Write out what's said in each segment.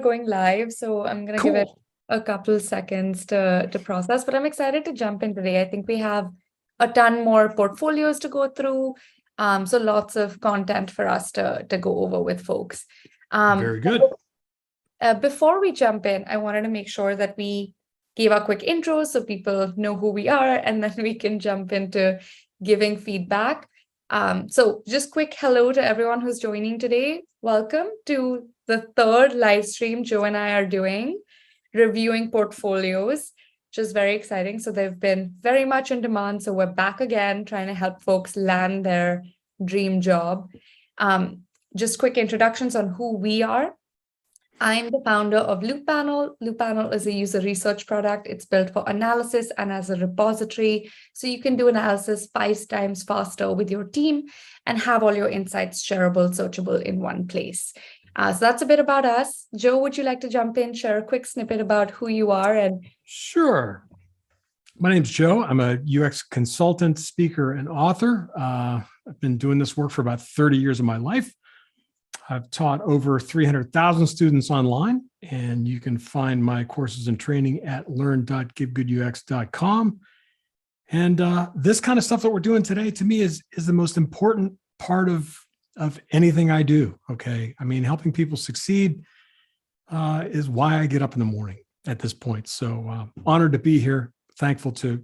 going live, so I'm going to give it a couple seconds to process, but I'm excited to jump in today. I think we have a ton more portfolios to go through, so lots of content for us to go over with folks. Very good. Before we jump in, I wanted to make sure that we gave a quick intro so people know who we are, and then we can jump into giving feedback. So just quick hello to everyone who's joining today. Welcome to the third live stream Joe and I are doing, reviewing portfolios, which is very exciting. So they've been very much in demand. So we're back again, trying to help folks land their dream job. Just quick introductions on who we are. I'm the founder of Looppanel. Looppanel is a user research product. It's built for analysis and as a repository. So you can do analysis 5 times faster with your team and have all your insights shareable, searchable in one place. So that's a bit about us. Joe, would you like to jump in, share a quick snippet about who you are? And Sure. My name's Joe. I'm a UX consultant, speaker, and author. I've been doing this work for about 30 years of my life. I've taught over 300,000 students online, and you can find my courses and training at learn.givegoodux.com. And this kind of stuff that we're doing today, to me, is the most important part of anything I do. Okay, I mean, helping people succeed is why I get up in the morning at this point. So honored to be here. Thankful to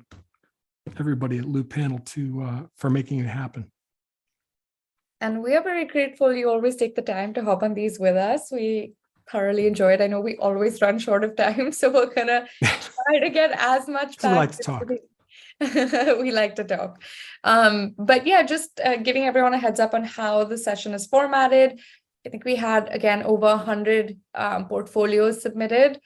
everybody at Looppanel for making it happen. And we are very grateful you always take the time to hop on these with us. We thoroughly enjoy it. I know we always run short of time, so we're going to try to get as much back. We like to talk. We like to talk. But yeah, just giving everyone a heads up on how the session is formatted. I think we had, again, over 100 portfolios submitted.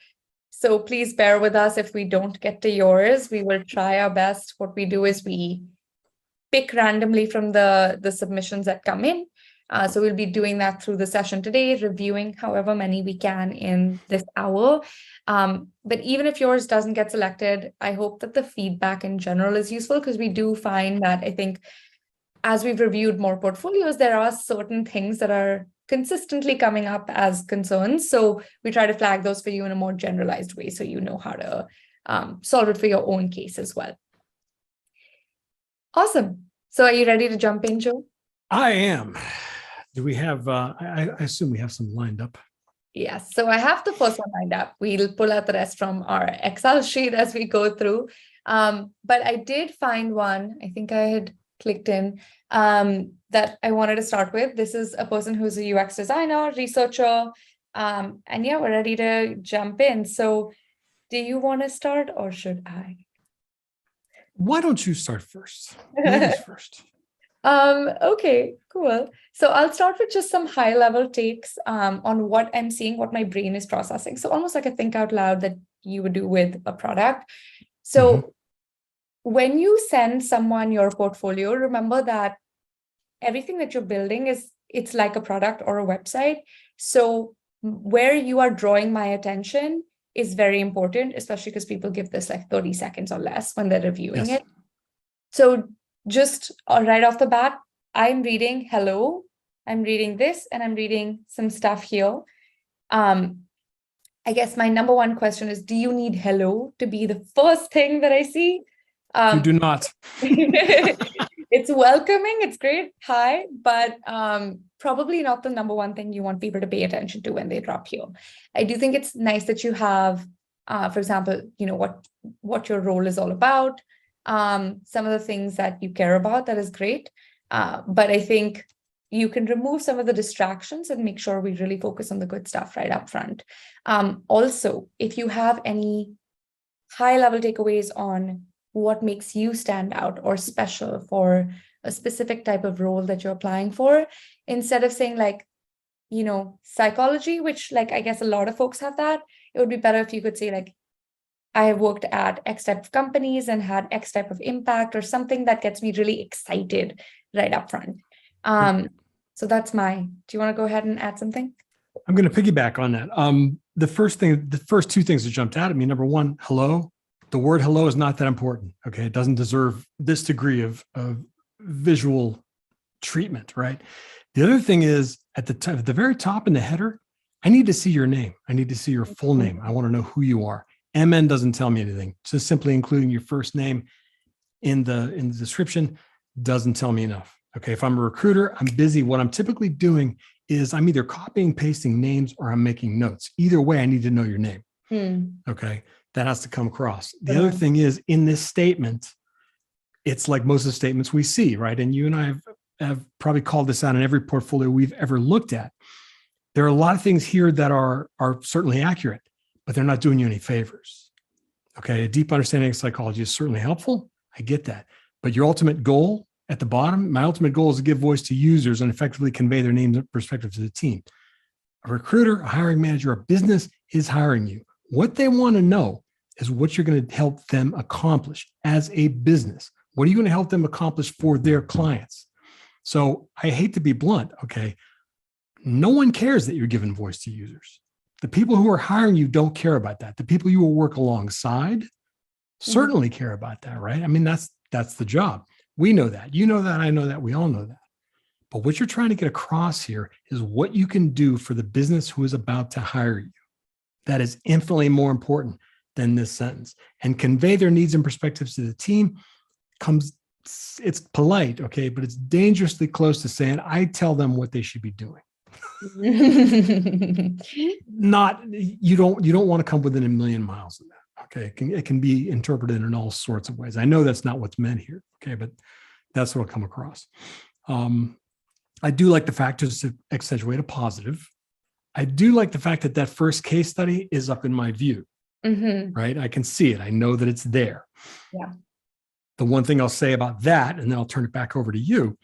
So please bear with us if we don't get to yours. We will try our best. What we do is we pick randomly from the submissions that come in. So we'll be doing that through the session today, reviewing however many we can in this hour. But even if yours doesn't get selected, I hope that the feedback in general is useful, because we do find that, I think, as we've reviewed more portfolios, there are certain things that are consistently coming up as concerns. So we try to flag those for you in a more generalized way, so you know how to solve it for your own case as well. Awesome. So are you ready to jump in, Joe? I am. Do we have, I assume we have some lined up. Yes. So I have the first one lined up. We'll pull out the rest from our Excel sheet as we go through. But I did find one, I think I had clicked in, that I wanted to start with. This is a person who's a UX designer, researcher. And yeah, we're ready to jump in. So do you want to start, or should I? Why don't you start first? Ladies first. Okay, cool. So I'll start with just some high level takes on what I'm seeing, what my brain is processing. So almost like a think out loud that you would do with a product. So when you send someone your portfolio, remember that everything that you're building it's like a product or a website. So where you are drawing my attention is very important, especially because people give this like 30 seconds or less when they're reviewing it. So just right off the bat, I'm reading hello, I'm reading this, and I'm reading some stuff here. I guess my number one question is, do you need hello to be the first thing that I see? You do not. It's welcoming, it's great, hi, but probably not the number one thing you want people to pay attention to when they drop here. I do think it's nice that you have, for example, you know, what your role is all about, some of the things that you care about. That is great. But I think you can remove some of the distractions and make sure we really focus on the good stuff right up front. Also, if you have any high-level takeaways on what makes you stand out or special for a specific type of role that you're applying for, instead of saying like, you know, psychology, which like, I guess a lot of folks have that, it would be better if you could say like, I have worked at X type of companies and had X type of impact, or something that gets me really excited right up front. So that's do you want to go ahead and add something? I'm going to piggyback on that. The first 2 things that jumped out at me, number one, hello. The word hello is not that important. Okay. It doesn't deserve this degree of visual treatment, right? The other thing is at the very top in the header, I need to see your name. I need to see your full name. I want to know who you are. MN doesn't tell me anything. Just simply including your first name in the description doesn't tell me enough. Okay. If I'm a recruiter, I'm busy. What I'm typically doing is I'm either copying, pasting names, or I'm making notes. Either way, I need to know your name. Okay. That has to come across. The other thing is, in this statement, it's like most of the statements we see, right? And you and I have probably called this out in every portfolio we've ever looked at. There are a lot of things here that are certainly accurate, but they're not doing you any favors. Okay. A deep understanding of psychology is certainly helpful. I get that. But your ultimate goal at the bottom, my ultimate goal is to give voice to users and effectively convey their names and perspective to the team. A recruiter, a hiring manager, a business is hiring you. What they want to know is what you're going to help them accomplish as a business. What are you going to help them accomplish for their clients? So I hate to be blunt, okay? No one cares that you're giving voice to users. The people who are hiring you don't care about that. The people you will work alongside certainly care about that, right? I mean, that's the job. We know that. You know that. I know that. We all know that. But what you're trying to get across here is what you can do for the business who is about to hire you. That is infinitely more important than this sentence. And convey their needs and perspectives to the team it's polite, okay, but it's dangerously close to saying, I tell them what they should be doing. You don't want to come within a million miles of that. Okay. It can be interpreted in all sorts of ways. I know that's not what's meant here. Okay. But that's what will come across. I do like the fact, just to accentuate a positive, I do like the fact that first case study is up in my view, right? I can see it. I know that it's there. Yeah. The one thing I'll say about that, and then I'll turn it back over to you,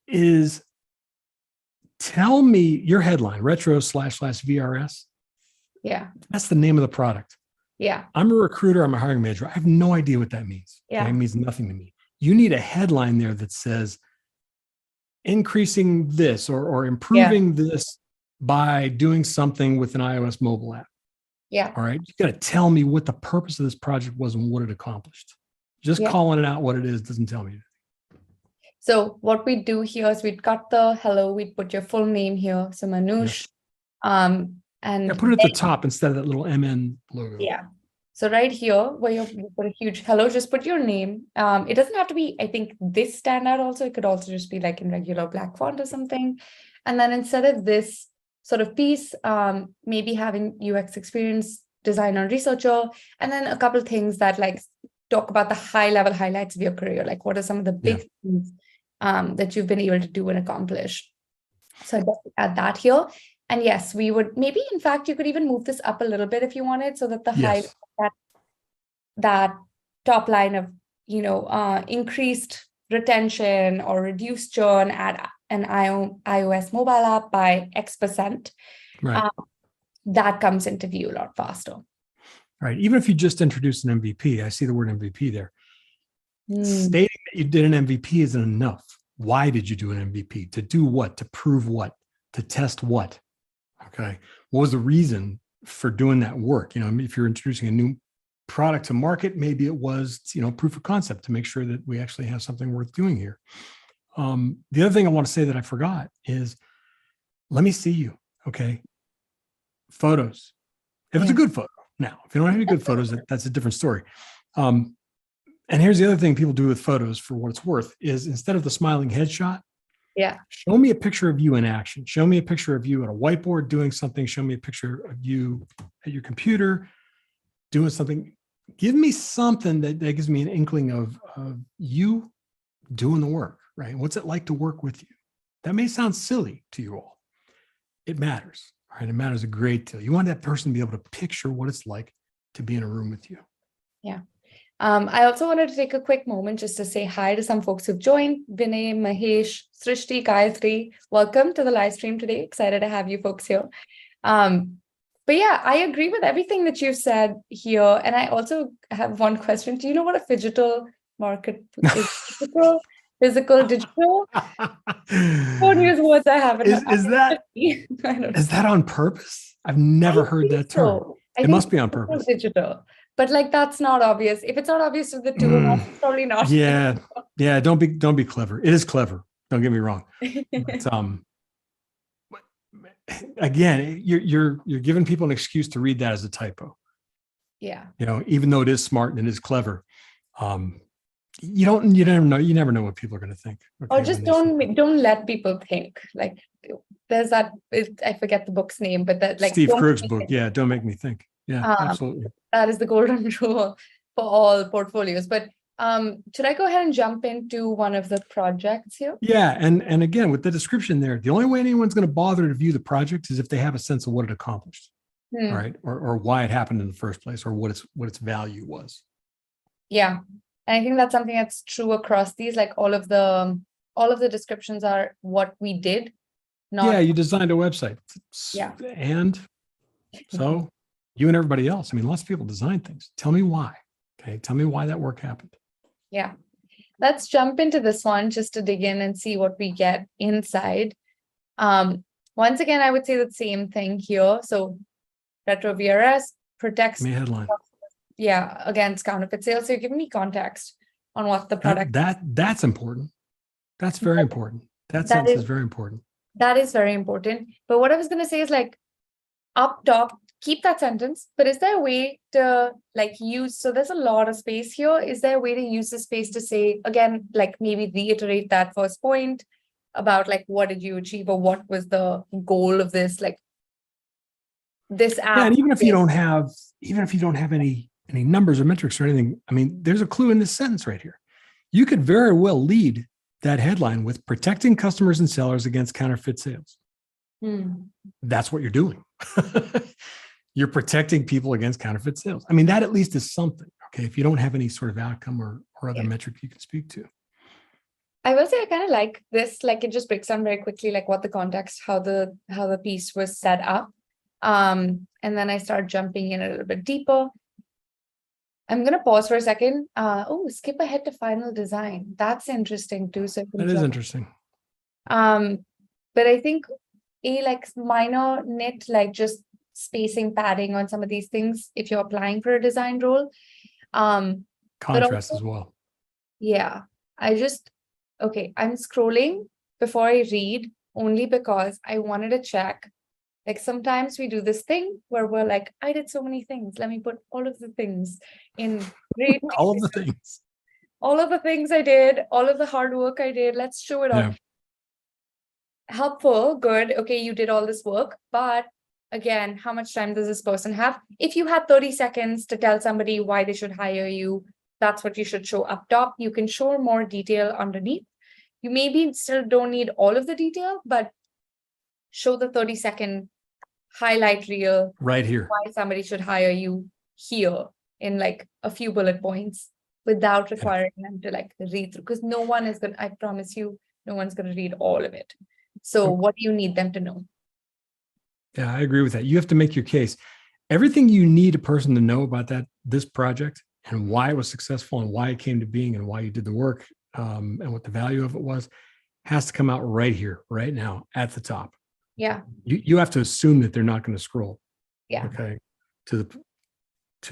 is tell me your headline, retro/VRS. Yeah. That's the name of the product. Yeah. I'm a recruiter. I'm a hiring manager. I have no idea what that means. Yeah. Okay? It means nothing to me. You need a headline there that says increasing this or improving this by doing something with an iOS mobile app. Yeah. All right. You got to tell me what the purpose of this project was and what it accomplished. Just calling it out what it is doesn't tell me. So what we do here is we'd cut the hello, we'd put your full name here. So Manoush. And put it at the top instead of that little MN logo. Yeah. So right here, where you put a huge hello, just put your name. It doesn't have to be, I think, this standout also. It could also just be like in regular black font or something. And then instead of this sort of piece, maybe having UX experience, designer, researcher, and then a couple things that like talk about the high level highlights of your career. Like what are some of the big things that you've been able to do and accomplish. So I'd add that here. And yes, we would maybe, in fact, you could even move this up a little bit if you wanted, so that the high, that top line of, increased retention or reduced churn at an iOS mobile app by X%, right. That comes into view a lot faster. Right. Even if you just introduced an MVP, I see the word MVP there. Stating that you did an MVP isn't enough. Why did you do an MVP? To do what? To prove what? To test what? Okay. What was the reason for doing that work? If you're introducing a new product to market, maybe it was, proof of concept to make sure that we actually have something worth doing here. The other thing I want to say that I forgot is, let me see you. Okay. Photos. If it's a good photo. Now, if you don't have any good photos, that's a different story. And here's the other thing people do with photos for what it's worth is, instead of the smiling headshot, show me a picture of you in action. Show me a picture of you at a whiteboard doing something. Show me a picture of you at your computer doing something. Give me something that gives me an inkling of you doing the work, right? What's it like to work with you? That may sound silly to you all. It matters, right? It matters a great deal. You want that person to be able to picture what it's like to be in a room with you. Yeah. I also wanted to take a quick moment just to say hi to some folks who've joined. Vinay, Mahesh, Srishti, Gayatri. Welcome to the live stream today. Excited to have you folks here. But yeah, I agree with everything that you've said here. And I also have one question. Do you know what a phygital market is? Physical, digital? Don't use words I haven't. Is that on purpose? I've never heard that term. It must be on purpose. Digital. But like, that's not obvious. If it's not obvious to the two of us, it's probably not. Yeah. Don't be clever. It is clever. Don't get me wrong. But, again, you're giving people an excuse to read that as a typo. Yeah. Even though it is smart and it is clever, you never know what people are going to think. Or just don't let people think. Like there's that, I forget the book's name, but that like Steve Krug's book. Yeah. Don't make me think. Yeah, absolutely. That is the golden rule for all portfolios. But should I go ahead and jump into one of the projects here? Yeah. And again, with the description there, the only way anyone's going to bother to view the project is if they have a sense of what it accomplished. Right. Or why it happened in the first place, or what its value was. Yeah. And I think that's something that's true across these, like all of the descriptions are what we did. You designed a website. Yeah. And so you and everybody else, I mean, lots of people design things. Tell me why. Okay. Tell me why that work happened. Yeah. Let's jump into this one just to dig in and see what we get inside. Once again, I would say the same thing here. So retro VRS protects headline. Yeah, against counterfeit sales. So you're giving me context on what the product that's important. That's very important. That sentence is very important. That is very important. But what I was going to say is like up top, keep that sentence. But is there a way to like use, so there's a lot of space here. Is there a way to use the space to say, again, like maybe reiterate that first point about like, what did you achieve, or what was the goal of this, like this app? Yeah, and even if you don't have any numbers or metrics or anything, I mean, there's a clue in this sentence right here. You could very well lead that headline with protecting customers and sellers against counterfeit sales. That's what you're doing. You're protecting people against counterfeit sales. I mean, that at least is something. Okay. If you don't have any sort of outcome or other metric you can speak to. I will say I kind of like this, like it just breaks down very quickly, like what the context, how the piece was set up. And then I start jumping in a little bit deeper. I'm going to pause for a second. Skip ahead to final design. That's interesting too. So that is interesting. But I think a like minor nit, like just spacing, padding on some of these things, if you're applying for a design role. Contrast as well. Yeah. I'm scrolling before I read only because I wanted to check. Like sometimes we do this thing where we're like, I did so many things. Let me put all of the things in great. All of the things. All of the things I did, all of the hard work I did. Let's show it off. Helpful, good. Okay, you did all this work. But again, how much time does this person have? If you had 30 seconds to tell somebody why they should hire you, that's what you should show up top. You can show more detail underneath. You maybe still don't need all of the detail, but show the 30-second highlight reel right here. Why somebody should hire you here in like a few bullet points without requiring them to like read through. Because I promise you, no one's going to read all of it. So what do you need them to know? Yeah, I agree with that. You have to make your case. Everything you need a person to know about this project and why it was successful and why it came to being and why you did the work and what the value of it was has to come out right here, right now at the top. Yeah. You have to assume that they're not going to scroll. Yeah. Okay. To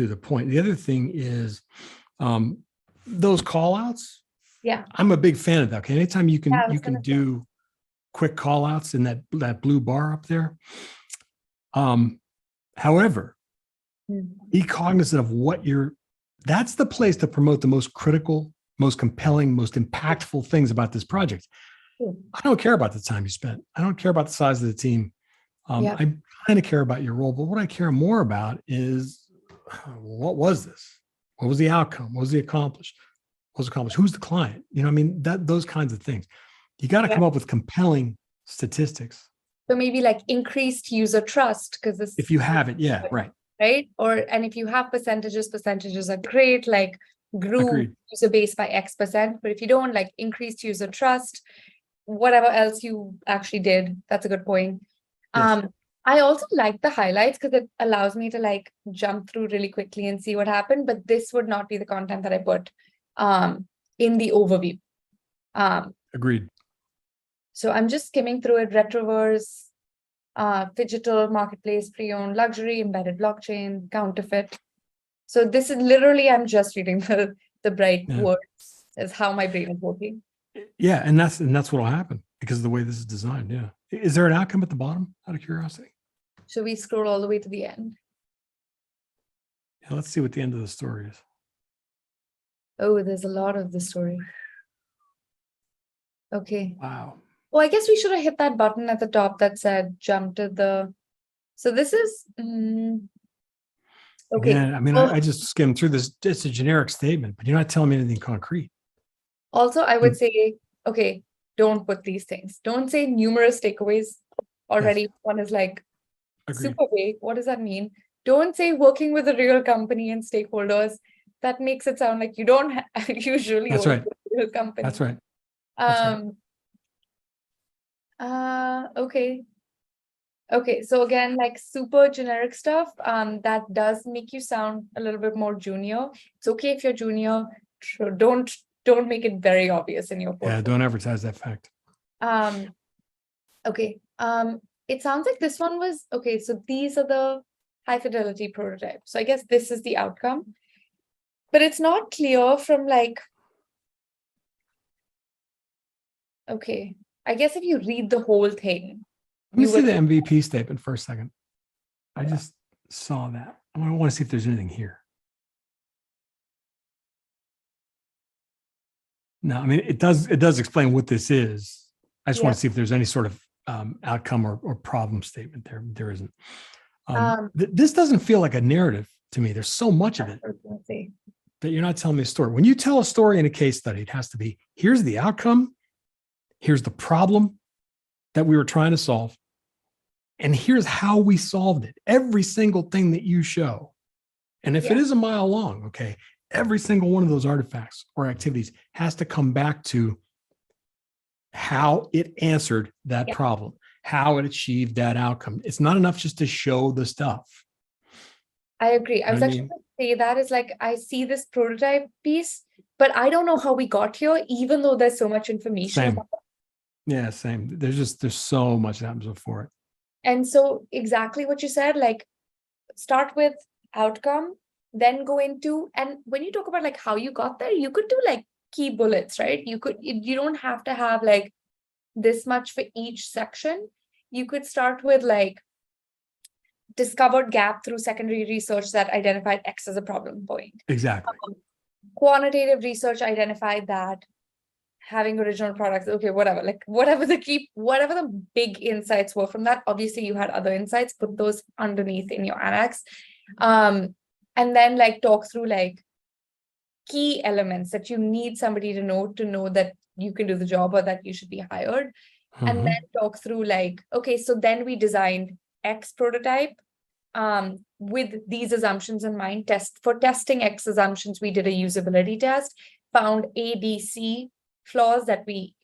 the point. The other thing is those call outs. Yeah. I'm a big fan of that. Okay. Anytime you can do quick call outs in that blue bar up there. However, be cognizant of that's the place to promote the most critical, most compelling, most impactful things about this project. I don't care about the time you spent. I don't care about the size of the team. I kind of care about your role, but what I care more about is what was this? What was the outcome? What was the accomplished? What was accomplished? Who's the client? I mean, those kinds of things. You got to come up with compelling statistics. So maybe like increased user trust, because this. If you have it, yeah, right. Right. And if you have percentages are great, like grew user base by X%. But if you don't, like increased user trust, whatever else you actually did, that's a good point. Yes. I also like the highlights because it allows me to like jump through really quickly and see what happened. But this would not be the content that I put in the overview. Agreed. So I'm just skimming through it. Retroverse, digital marketplace, pre-owned luxury, embedded blockchain, counterfeit. So this is literally, I'm just reading the bright words is how my brain is working. Yeah, and that's what'll happen. because of the way this is designed. Yeah. Is there an outcome at the bottom, out of curiosity? Should we scroll all the way to the end? Yeah, let's see what the end of the story is. Oh, there's a lot of the story. Okay. Wow. Well, I guess we should have hit that button at the top that said jump to the. So this is okay. Again, I mean, I just skimmed through this. It's a generic statement, but you're not telling me anything concrete. Also, I would say, okay, don't put these things. Don't say numerous takeaways already. Yes. One is like Agreed. super vague. What does that mean? Don't say working with a real company and stakeholders. That makes it sound like you don't usually That's work right. with a real company. That's right. That's right. Okay. Okay, so again, like super generic stuff, that does make you sound a little bit more junior. It's okay if you're junior. Don't make it very obvious in your portfolio. Yeah, don't advertise that fact. Okay. It sounds like this one was okay. So these are the high fidelity prototypes. So I guess this is the outcome, but it's not clear from like. Okay, I guess if you read the whole thing. Let me see the MVP statement for a second. I just saw that. I want to see if there's anything here. No, I mean, it does explain what this is. I just want to see if there's any sort of outcome or problem statement there. There isn't. This doesn't feel like a narrative to me. There's so much of it that you're not telling me a story. When you tell a story in a case study, it has to be, here's the outcome, here's the problem that we were trying to solve, and here's how we solved it. Every single thing that you show. And if it is a mile long, okay, every single one of those artifacts or activities has to come back to how it answered that problem, how it achieved that outcome. It's not enough just to show the stuff. I agree. I was actually going to say that is like, I see this prototype piece, but I don't know how we got here, even though there's so much information. Same. Yeah, same. There's so much that happens before it. And so exactly what you said, like start with outcome, then go into, and when you talk about like how you got there, you could do like key bullets, right? You don't have to have like this much for each section. You could start with like discovered gap through secondary research that identified X as a problem point. Exactly. Quantitative research identified that having original products, okay, whatever, like whatever the big insights were from that. Obviously you had other insights, put those underneath in your annex. And then like talk through like key elements that you need somebody to know that you can do the job or that you should be hired. And then talk through like, okay, so then we designed X prototype with these assumptions in mind. For testing X assumptions, we did a usability test, found A, B, C flaws that we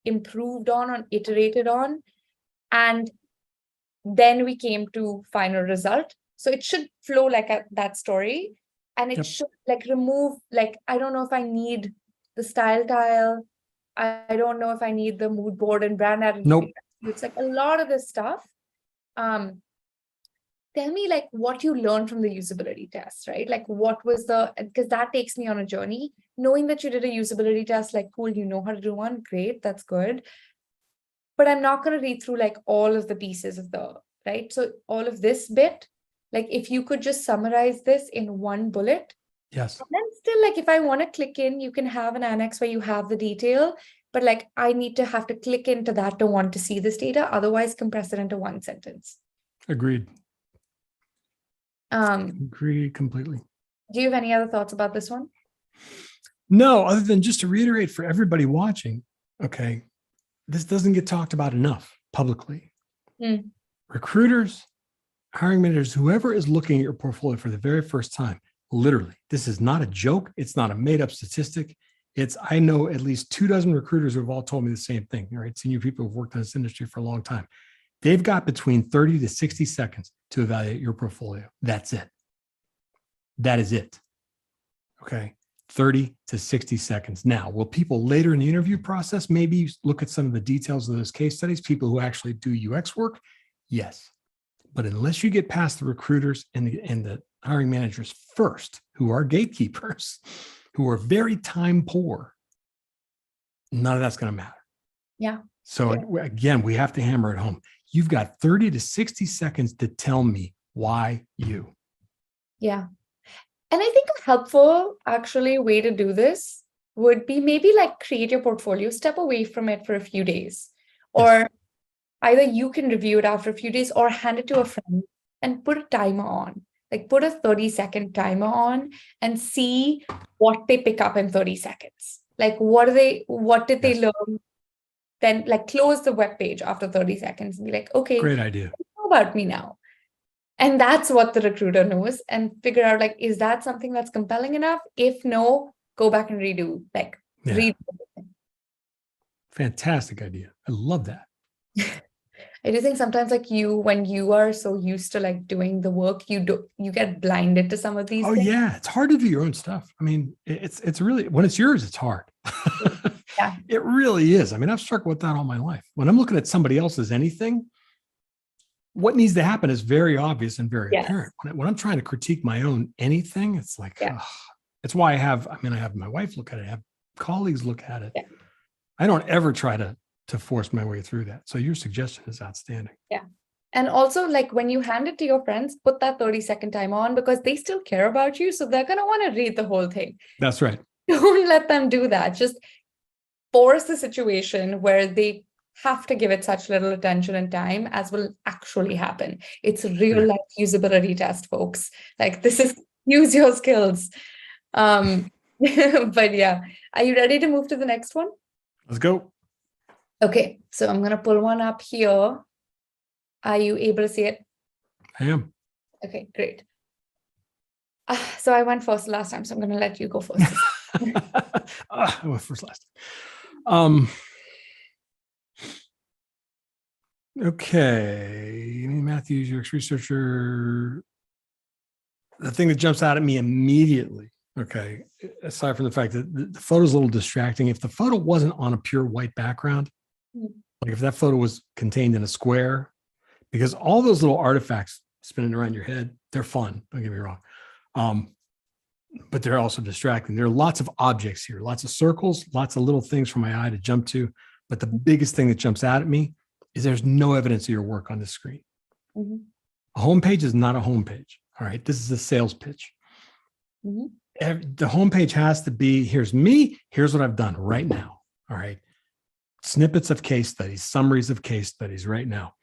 improved on iterated on, and then we came to final result. So it should flow like that story, and it should like remove, like, I don't know if I need the style tile, I don't know if I need the mood board and brand attitude. Nope. It's like a lot of this stuff. Tell me like what you learned from the usability test, right? Like what was because that takes me on a journey. Knowing that you did a usability test, like, cool, you know how to do one, great, that's good. But I'm not going to read through like all of the pieces of right? So all of this bit, like if you could just summarize this in one bullet. Yes. And then still like, if I want to click in, you can have an annex where you have the detail, but like I need to have to click into that to want to see this data. Otherwise compress it into one sentence. Agreed. Agree completely. Do you have any other thoughts about this one? No, other than just to reiterate for everybody watching, okay, this doesn't get talked about enough publicly. Recruiters, hiring managers, whoever is looking at your portfolio for the very first time, literally, this is not a joke. It's not a made up statistic. I know at least 24 recruiters who have all told me the same thing, right? Senior people who've worked in this industry for a long time. They've got between 30 to 60 seconds to evaluate your portfolio. That's it. That is it. Okay. 30 to 60 seconds. Now, will people later in the interview process maybe look at some of the details of those case studies, people who actually do UX work? Yes. But unless you get past the recruiters and the hiring managers first, who are gatekeepers, who are very time poor, none of that's going to matter. Yeah. So again, we have to hammer it home. You've got 30 to 60 seconds to tell me why you. Yeah. And I think a helpful actually way to do this would be maybe like create your portfolio, step away from it for a few days, or either you can review it after a few days or hand it to a friend and put a timer on, like put a 30-second timer on and see what they pick up in 30 seconds. Like what did they learn? Then like close the web page after 30 seconds and be like, okay, Great idea. what about me now? And that's what the recruiter knows, and figure out like, is that something that's compelling enough? If no, go back and redo, like read everything. Fantastic idea. I love that. I do think sometimes like when you are so used to like doing the work, you get blinded to some of these things. Yeah. It's hard to do your own stuff. I mean, it's really, when it's yours, it's hard. Yeah. It really is. I mean, I've struggled with that all my life. When I'm looking at somebody else's anything, what needs to happen is very obvious and very apparent. When I'm trying to critique my own anything, it's like, it's why I have my wife look at it, I have colleagues look at it. Yeah. I don't ever try to force my way through that. So your suggestion is outstanding. Yeah. And also like when you hand it to your friends, put that 30-second timer on, because they still care about you. So they're going to want to read the whole thing. That's right. Don't let them do that. Just force the situation where they have to give it such little attention and time as will actually happen. It's a real life usability test, folks. Like this is use your skills. But yeah, are you ready to move to the next one? Let's go. Okay, so I'm going to pull one up here. Are you able to see it? I am. Okay, great. So I went first last time, so I'm going to let you go first. I went first last time. Okay, Matthews, UX researcher. The thing that jumps out at me immediately, okay, aside from the fact that the photo's a little distracting, if the photo wasn't on a pure white background, like if that photo was contained in a square, because all those little artifacts spinning around your head, they're fun, don't get me wrong. But they're also distracting. There are lots of objects here, lots of circles, lots of little things for my eye to jump to. But the biggest thing that jumps out at me is there's no evidence of your work on the screen. Mm-hmm. A homepage is not a homepage. All right. This is a sales pitch. Mm-hmm. The homepage has to be, here's me, here's what I've done right now. All right. Snippets of case studies, summaries of case studies right now.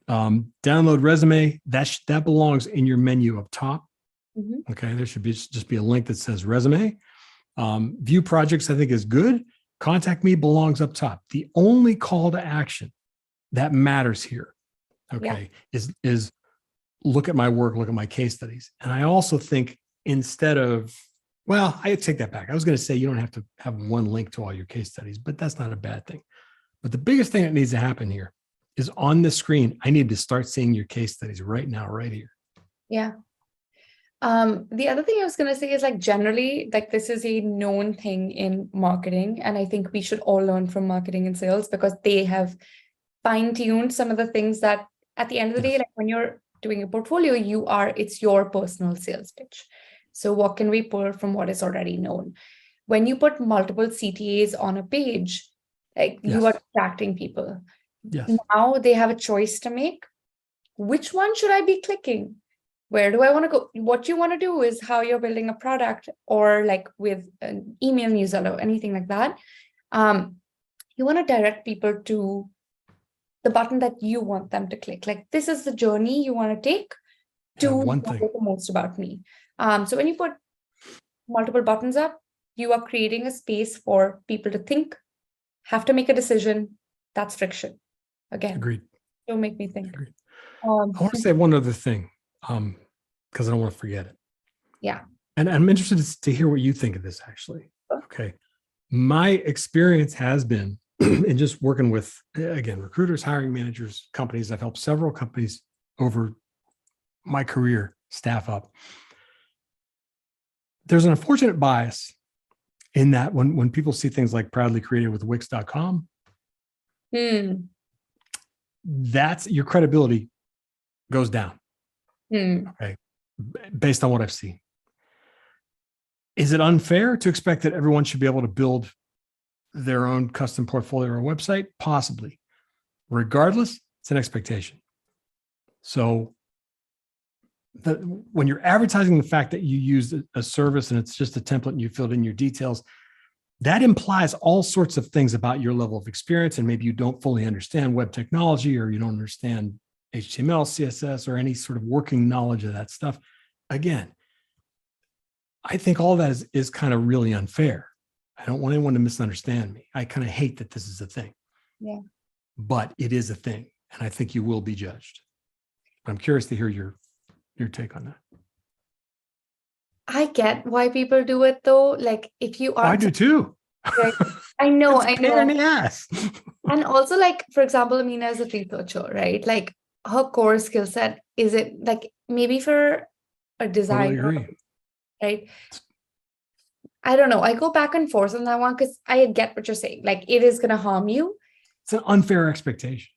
Download resume, that belongs in your menu up top. Mm-hmm. Okay. There should just be a link that says resume. View projects, I think, is good. Contact me belongs up top. The only call to action that matters here, okay, is look at my work, look at my case studies. And I also think instead of, well, I take that back. I was going to say you don't have to have one link to all your case studies, but that's not a bad thing. But the biggest thing that needs to happen here is on the screen, I need to start seeing your case studies right now, right here. Yeah. The other thing I was going to say is like generally, like this is a known thing in marketing. And I think we should all learn from marketing and sales because they have fine-tuned some of the things that at the end of the day, like when you're doing a portfolio, it's your personal sales pitch. So what can we pull from what is already known? When you put multiple CTAs on a page, like you are distracting people. Yes. Now they have a choice to make. Which one should I be clicking? Where do I want to go? What you want to do is how you're building a product or like with an email newsletter or anything like that. You want to direct people to the button that you want them to click. Like this is the journey you want to take to know the most about me. So when you put multiple buttons up, you are creating a space for people to think, have to make a decision. That's friction. Again, agreed. Don't make me think. I want to say one other thing because I don't want to forget it. Yeah. And I'm interested to hear what you think of this actually. Okay. My experience has been in just working with, again, recruiters, hiring managers, companies. I've helped several companies over my career staff up. There's an unfortunate bias in that when people see things like proudly created with Wix.com, that's your credibility goes down. Okay. Based on what I've seen. Is it unfair to expect that everyone should be able to build their own custom portfolio or website? Possibly. Regardless, it's an expectation. So when you're advertising the fact that you use a service and it's just a template and you filled in your details, that implies all sorts of things about your level of experience. And maybe you don't fully understand web technology, or you don't understand HTML, CSS, or any sort of working knowledge of that stuff. Again, I think all that is kind of really unfair. I don't want anyone to misunderstand me. I kind of hate that this is a thing. Yeah. But it is a thing. And I think you will be judged. I'm curious to hear your take on that. I get why people do it though. Like if you are, I do too. Right. I know, It's a pain in the ass. And also, like, for example, Amina is a researcher, right? Like her core skill set, is it like maybe for a designer, Totally agree. right? I don't know. I go back and forth on that one because I get what you're saying. Like it is going to harm you. It's an unfair expectation.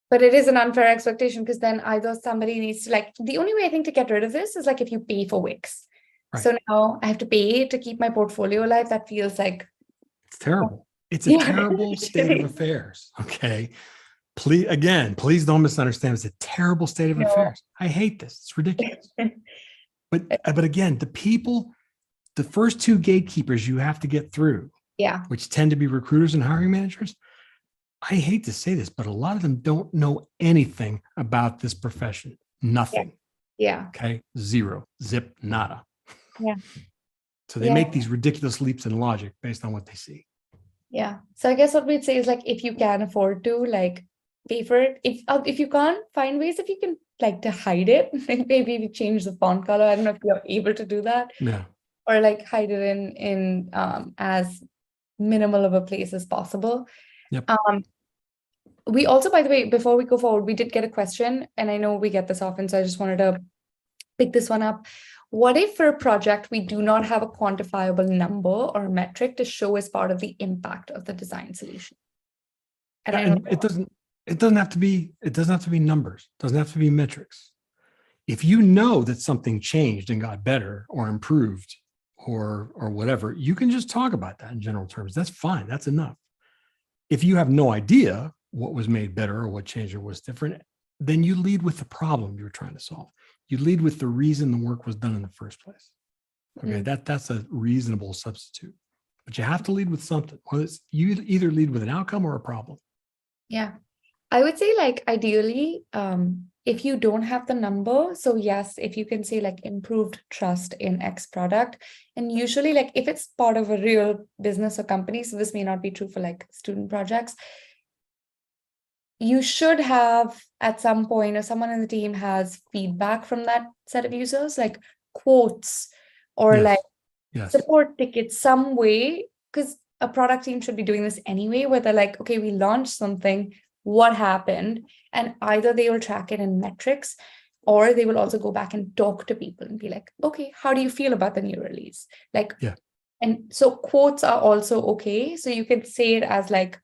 But it is an unfair expectation because then either somebody needs to, like, the only way I think to get rid of this is like if you pay for Wix. Right. So now I have to pay to keep my portfolio alive. That feels like it's terrible. It's a terrible state of affairs. Okay. Please don't misunderstand. It's a terrible state of affairs. I hate this. It's ridiculous. But again, the first two gatekeepers you have to get through, which tend to be recruiters and hiring managers. I hate to say this, but a lot of them don't know anything about this profession. Nothing. Yeah. Okay. Zero. Zip. Nada. Yeah. So they make these ridiculous leaps in logic based on what they see. Yeah. So I guess what we'd say is, like, if you can afford to, like, pay for it. If you can't, find ways if you can, like, to hide it. Like maybe we change the font color. I don't know if you're able to do that. Yeah. Or like hide it in as minimal of a place as possible. Yep. We also, by the way, before we go forward, we did get a question, and I know we get this often, so I just wanted to pick this one up. What if for a project we do not have a quantifiable number or metric to show as part of the impact of the design solution? And it doesn't have to be numbers. It doesn't have to be metrics. If you know that something changed and got better or improved or whatever, you can just talk about that in general terms. That's fine. That's enough. If you have no idea what was made better or what changed or was different, then you lead with the problem you're trying to solve. You lead with the reason the work was done in the first place. Okay, that's a reasonable substitute. But you have to lead with something. You either lead with an outcome or a problem. Yeah. I would say, like, ideally, if you don't have the number, so yes, if you can say like improved trust in X product, and usually, like, if it's part of a real business or company, so this may not be true for like student projects, you should have at some point, or someone in the team has feedback from that set of users, like quotes or support tickets, some way, because a product team should be doing this anyway, where they're like, okay, we launched something, what happened? And either they will track it in metrics, or they will also go back and talk to people and be like, okay, how do you feel about the new release? Like, and so quotes are also okay. So you can say it as like,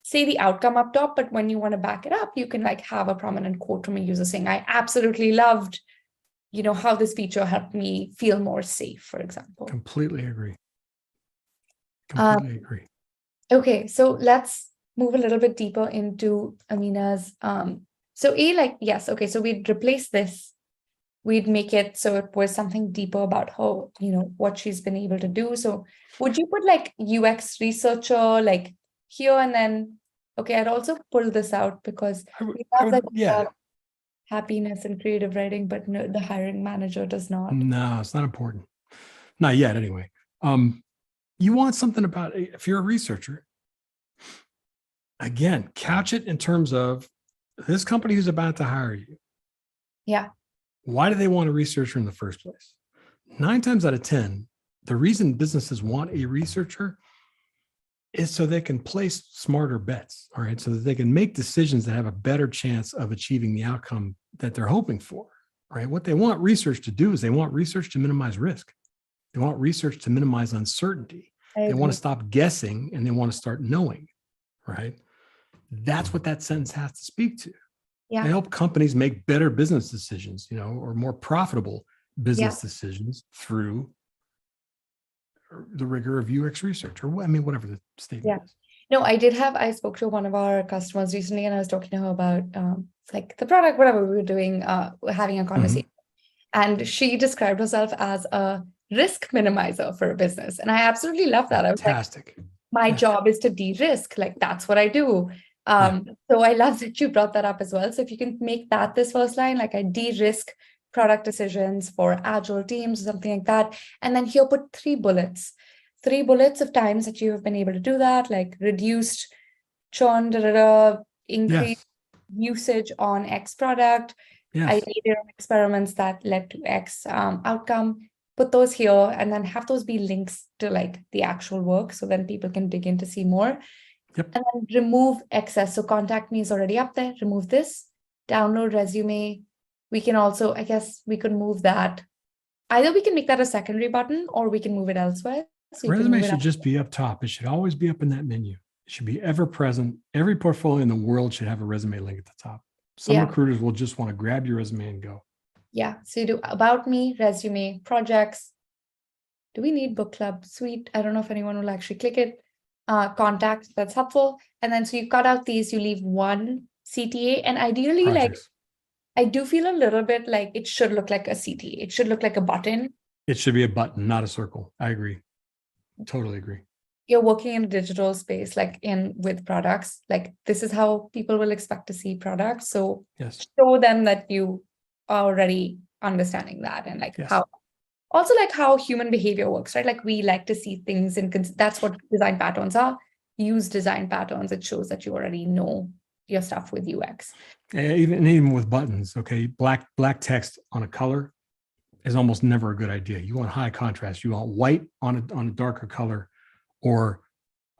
say the outcome up top, but when you want to back it up, you can like have a prominent quote from a user saying, I absolutely loved, how this feature helped me feel more safe, for example. Completely agree. Okay, so let's move a little bit deeper into Amina's. So so we'd replace this. We'd make it so it was something deeper about her, what she's been able to do. So would you put like UX researcher like here, and then, okay, I'd also pull this out because we have happiness and creative writing, but no, the hiring manager does not. No, it's not important. Not yet, anyway. You want something about, if you're a researcher, again, couch it in terms of this company who's about to hire you. Yeah. Why do they want a researcher in the first place? 9 times out of 10, the reason businesses want a researcher is so they can place smarter bets, all right? So that they can make decisions that have a better chance of achieving the outcome that they're hoping for, right? What they want research to do is they want research to minimize risk. They want research to minimize uncertainty. They want to stop guessing and they want to start knowing, right? That's what that sentence has to speak to. Yeah. They help companies make better business decisions, or more profitable business decisions through the rigor of UX research, or I mean, whatever the statement is. No, I spoke to one of our customers recently, and I was talking to her about like the product, whatever we were doing, having a conversation. And she described herself as a risk minimizer for a business. And I absolutely love that. Fantastic. I was like, my job is to de-risk. Like, that's what I do. So I love that you brought that up as well. So if you can make that this first line, like I de-risk product decisions for agile teams or something like that. And then here put 3 bullets of times that you have been able to do that, like reduced churn, increased usage on X product. I did experiments that led to X outcome. Put those here and then have those be links to like the actual work, so then people can dig in to see more. And then remove excess. So contact me is already up there. Remove this. Download resume. We can also, I guess we could move that. Either we can make that a secondary button or we can move it elsewhere. So resume should just be up top. It should always be up in that menu. It should be ever present. Every portfolio in the world should have a resume link at the top. Some recruiters will just want to grab your resume and go. Yeah. So you do about me, resume, projects. Do we need book club suite? I don't know if anyone will actually click it. Contact, that's helpful. And then so you cut out these, you leave one CTA, and ideally projects. Like I do feel a little bit like it should look like a CTA. It should look like a button. It should be a button, not a circle. I agree. Totally agree. You're working in a digital space, like with products, like this is how people will expect to see products. So show them that you are already understanding that, and like how also like how human behavior works, right? Like we like to see things that's what design patterns are. Use design patterns. It shows that you already know your stuff with UX. Even with buttons, okay, black text on a color is almost never a good idea. You want high contrast. You want white on a darker color, or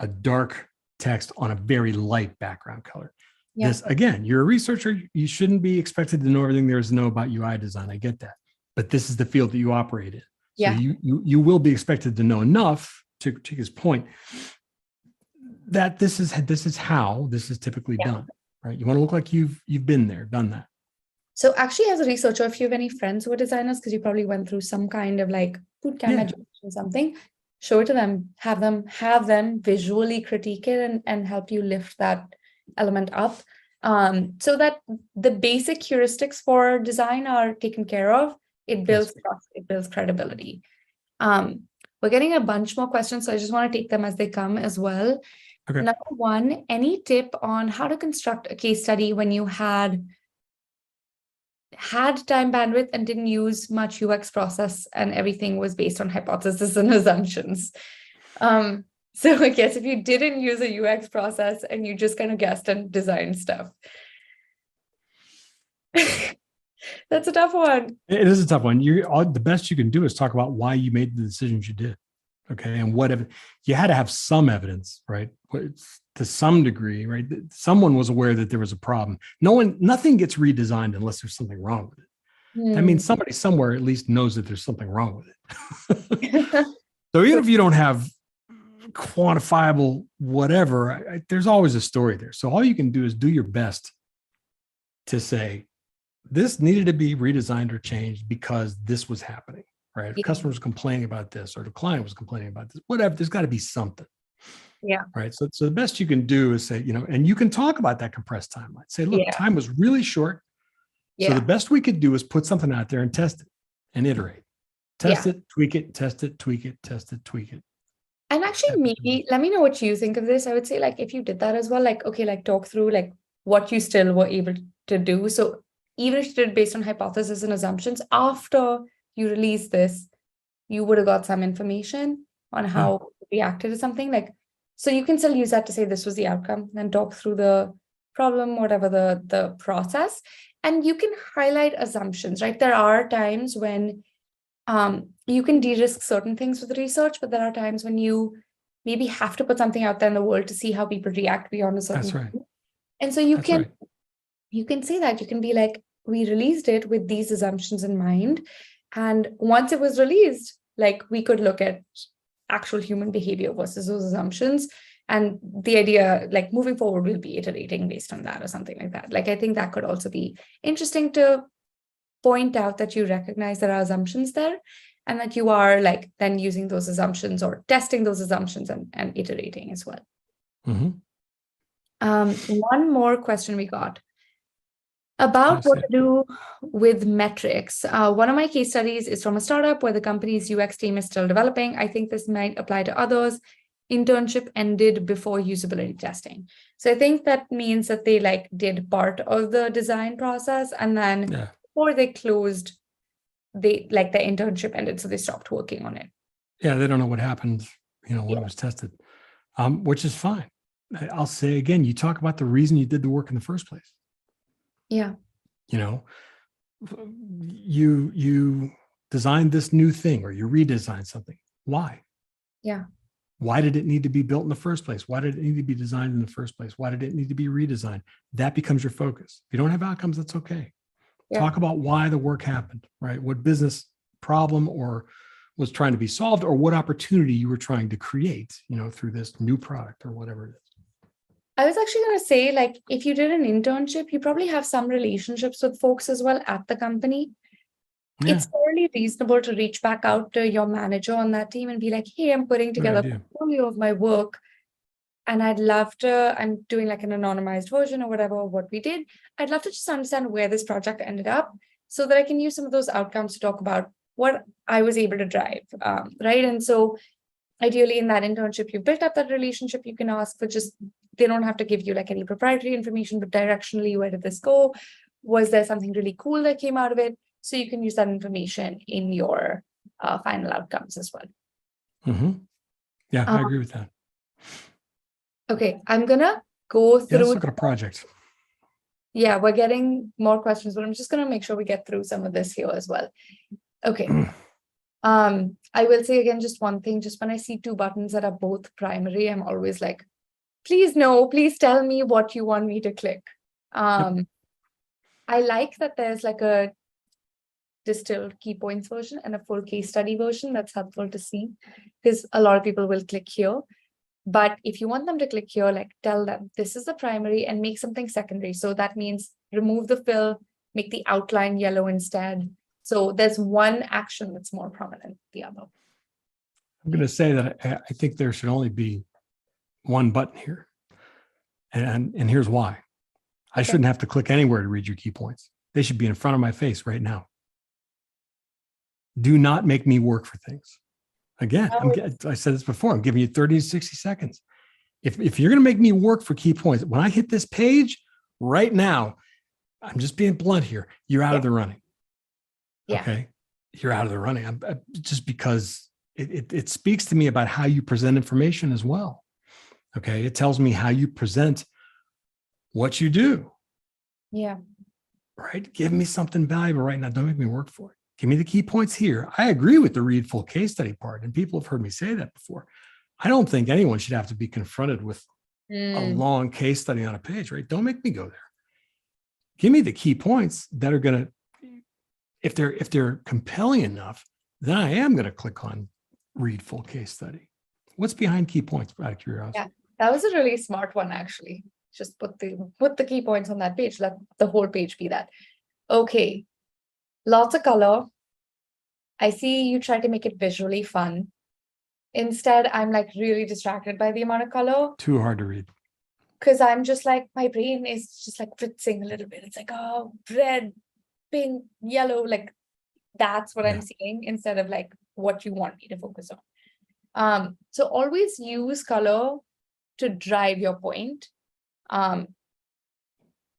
a dark text on a very light background color. This, again, you're a researcher. You shouldn't be expected to know everything there is to know about UI design. I get that. But this is the field that you operate in. So you will be expected to know enough, to his point, that this is how this is typically done, right? You want to look like you've been there, done that. So actually, as a researcher, if you have any friends who are designers, because you probably went through some kind of like bootcamp education, something, show it to them, have them visually critique it and help you lift that element up, so that the basic heuristics for design are taken care of. It builds trust, it builds credibility. We're getting a bunch more questions, so I just want to take them as they come as well. Okay. Number one, any tip on how to construct a case study when you had time bandwidth and didn't use much UX process and everything was based on hypotheses and assumptions? So I guess if you didn't use a UX process and you just kind of guessed and designed stuff. That's a tough one. It is a tough one. The best you can do is talk about why you made the decisions you did. Okay. And whatever, you had to have some evidence, right? To some degree, right? Someone was aware that there was a problem. Nothing gets redesigned unless there's something wrong with it. That means somebody somewhere at least knows that there's something wrong with it. So even if you don't have quantifiable whatever, there's always a story there. So all you can do is do your best to say, this needed to be redesigned or changed because this was happening, right? If customers complaining about this, or the client was complaining about this, whatever, there's got to be something. Right. So the best you can do is say, and you can talk about that compressed timeline. Say, look, time was really short. So the best we could do is put something out there and test it and iterate. Test it, tweak it, test it, tweak it, test it, tweak it. And actually, maybe let me know what you think of this. I would say, like, if you did that as well, like, okay, like talk through like what you still were able to do. So even if you did it based on hypotheses and assumptions, after you release this, you would have got some information on how it reacted to something. Like, so you can still use that to say this was the outcome and talk through the problem, whatever the process. And you can highlight assumptions, right? There are times when you can de-risk certain things with research, but there are times when you maybe have to put something out there in the world to see how people react beyond a certain point. And so you can say that. You can be like, we released it with these assumptions in mind. And once it was released, like we could look at actual human behavior versus those assumptions. And the idea, like moving forward, we'll be iterating based on that or something like that. Like, I think that could also be interesting to point out that you recognize there are assumptions there. and that you are like then using those assumptions or testing those assumptions and iterating as well. One more question we got about what to do with metrics. One of my case studies is from a startup where the company's UX team is still developing. I think this might apply to others. Internship ended before usability testing. So I think that means that they like did part of the design process, and then before they closed, they like the internship ended, so they stopped working on it. Yeah, they don't know what happened, when it was tested, which is fine. I'll say again, you talk about the reason you did the work in the first place. Yeah. You designed this new thing or you redesigned something. Why? Yeah. Why did it need to be built in the first place? Why did it need to be designed in the first place? Why did it need to be redesigned? That becomes your focus. If you don't have outcomes, that's okay. Yeah. Talk about why the work happened, right? What business problem or was trying to be solved, or what opportunity you were trying to create, through this new product or whatever it is. I was actually going to say, like, if you did an internship, you probably have some relationships with folks as well at the company. Yeah. It's totally reasonable to reach back out to your manager on that team and be like, hey, I'm putting together a portfolio of my work, and I'm doing like an anonymized version or whatever of what we did. I'd love to just understand where this project ended up so that I can use some of those outcomes to talk about what I was able to drive, right? And so ideally in that internship, you built up that relationship. You can ask for they don't have to give you like any proprietary information, but directionally, where did this go? Was there something really cool that came out of it? So you can use that information in your final outcomes as well. Yeah, I agree with that. Okay, I'm gonna go through. Let's look at a project. Yeah, we're getting more questions, but I'm just gonna make sure we get through some of this here as well. Okay. I will say again, just one thing, just when I see two buttons that are both primary, I'm always like, please tell me what you want me to click. I like that there's like a distilled key points version and a full case study version. That's helpful to see because a lot of people will click here. But if you want them to click here, like tell them this is the primary and make something secondary. So that means remove the fill, make the outline yellow instead. So there's one action that's more prominent than the other. I'm going to say that I think there should only be one button here. And here's why. I shouldn't have to click anywhere to read your key points. They should be in front of my face right now. Do not make me work for things. Again, I said this before, I'm giving you 30 to 60 seconds. If you're going to make me work for key points, when I hit this page right now, I'm just being blunt here, you're out of the running. Yeah. Okay. You're out of the running. Just because it speaks to me about how you present information as well. Okay. It tells me how you present what you do. Yeah. Right. Give me something valuable right now. Don't make me work for it. Give me the key points here. I agree with the read full case study part. And people have heard me say that before. I don't think anyone should have to be confronted with a long case study on a page, right? Don't make me go there. Give me the key points that are going to, if they're compelling enough, then I am going to click on read full case study. What's behind key points, out of curiosity? Yeah, that was a really smart one, actually. Just put the key points on that page. Let the whole page be that. Okay. Lots of color. I see you try to make it visually fun. Instead, I'm like really distracted by the amount of color. Too hard to read. Because I'm just like, my brain is just like fritzing a little bit. It's like, oh, red, pink, yellow, like that's what I'm seeing instead of like what you want me to focus on. So always use color to drive your point.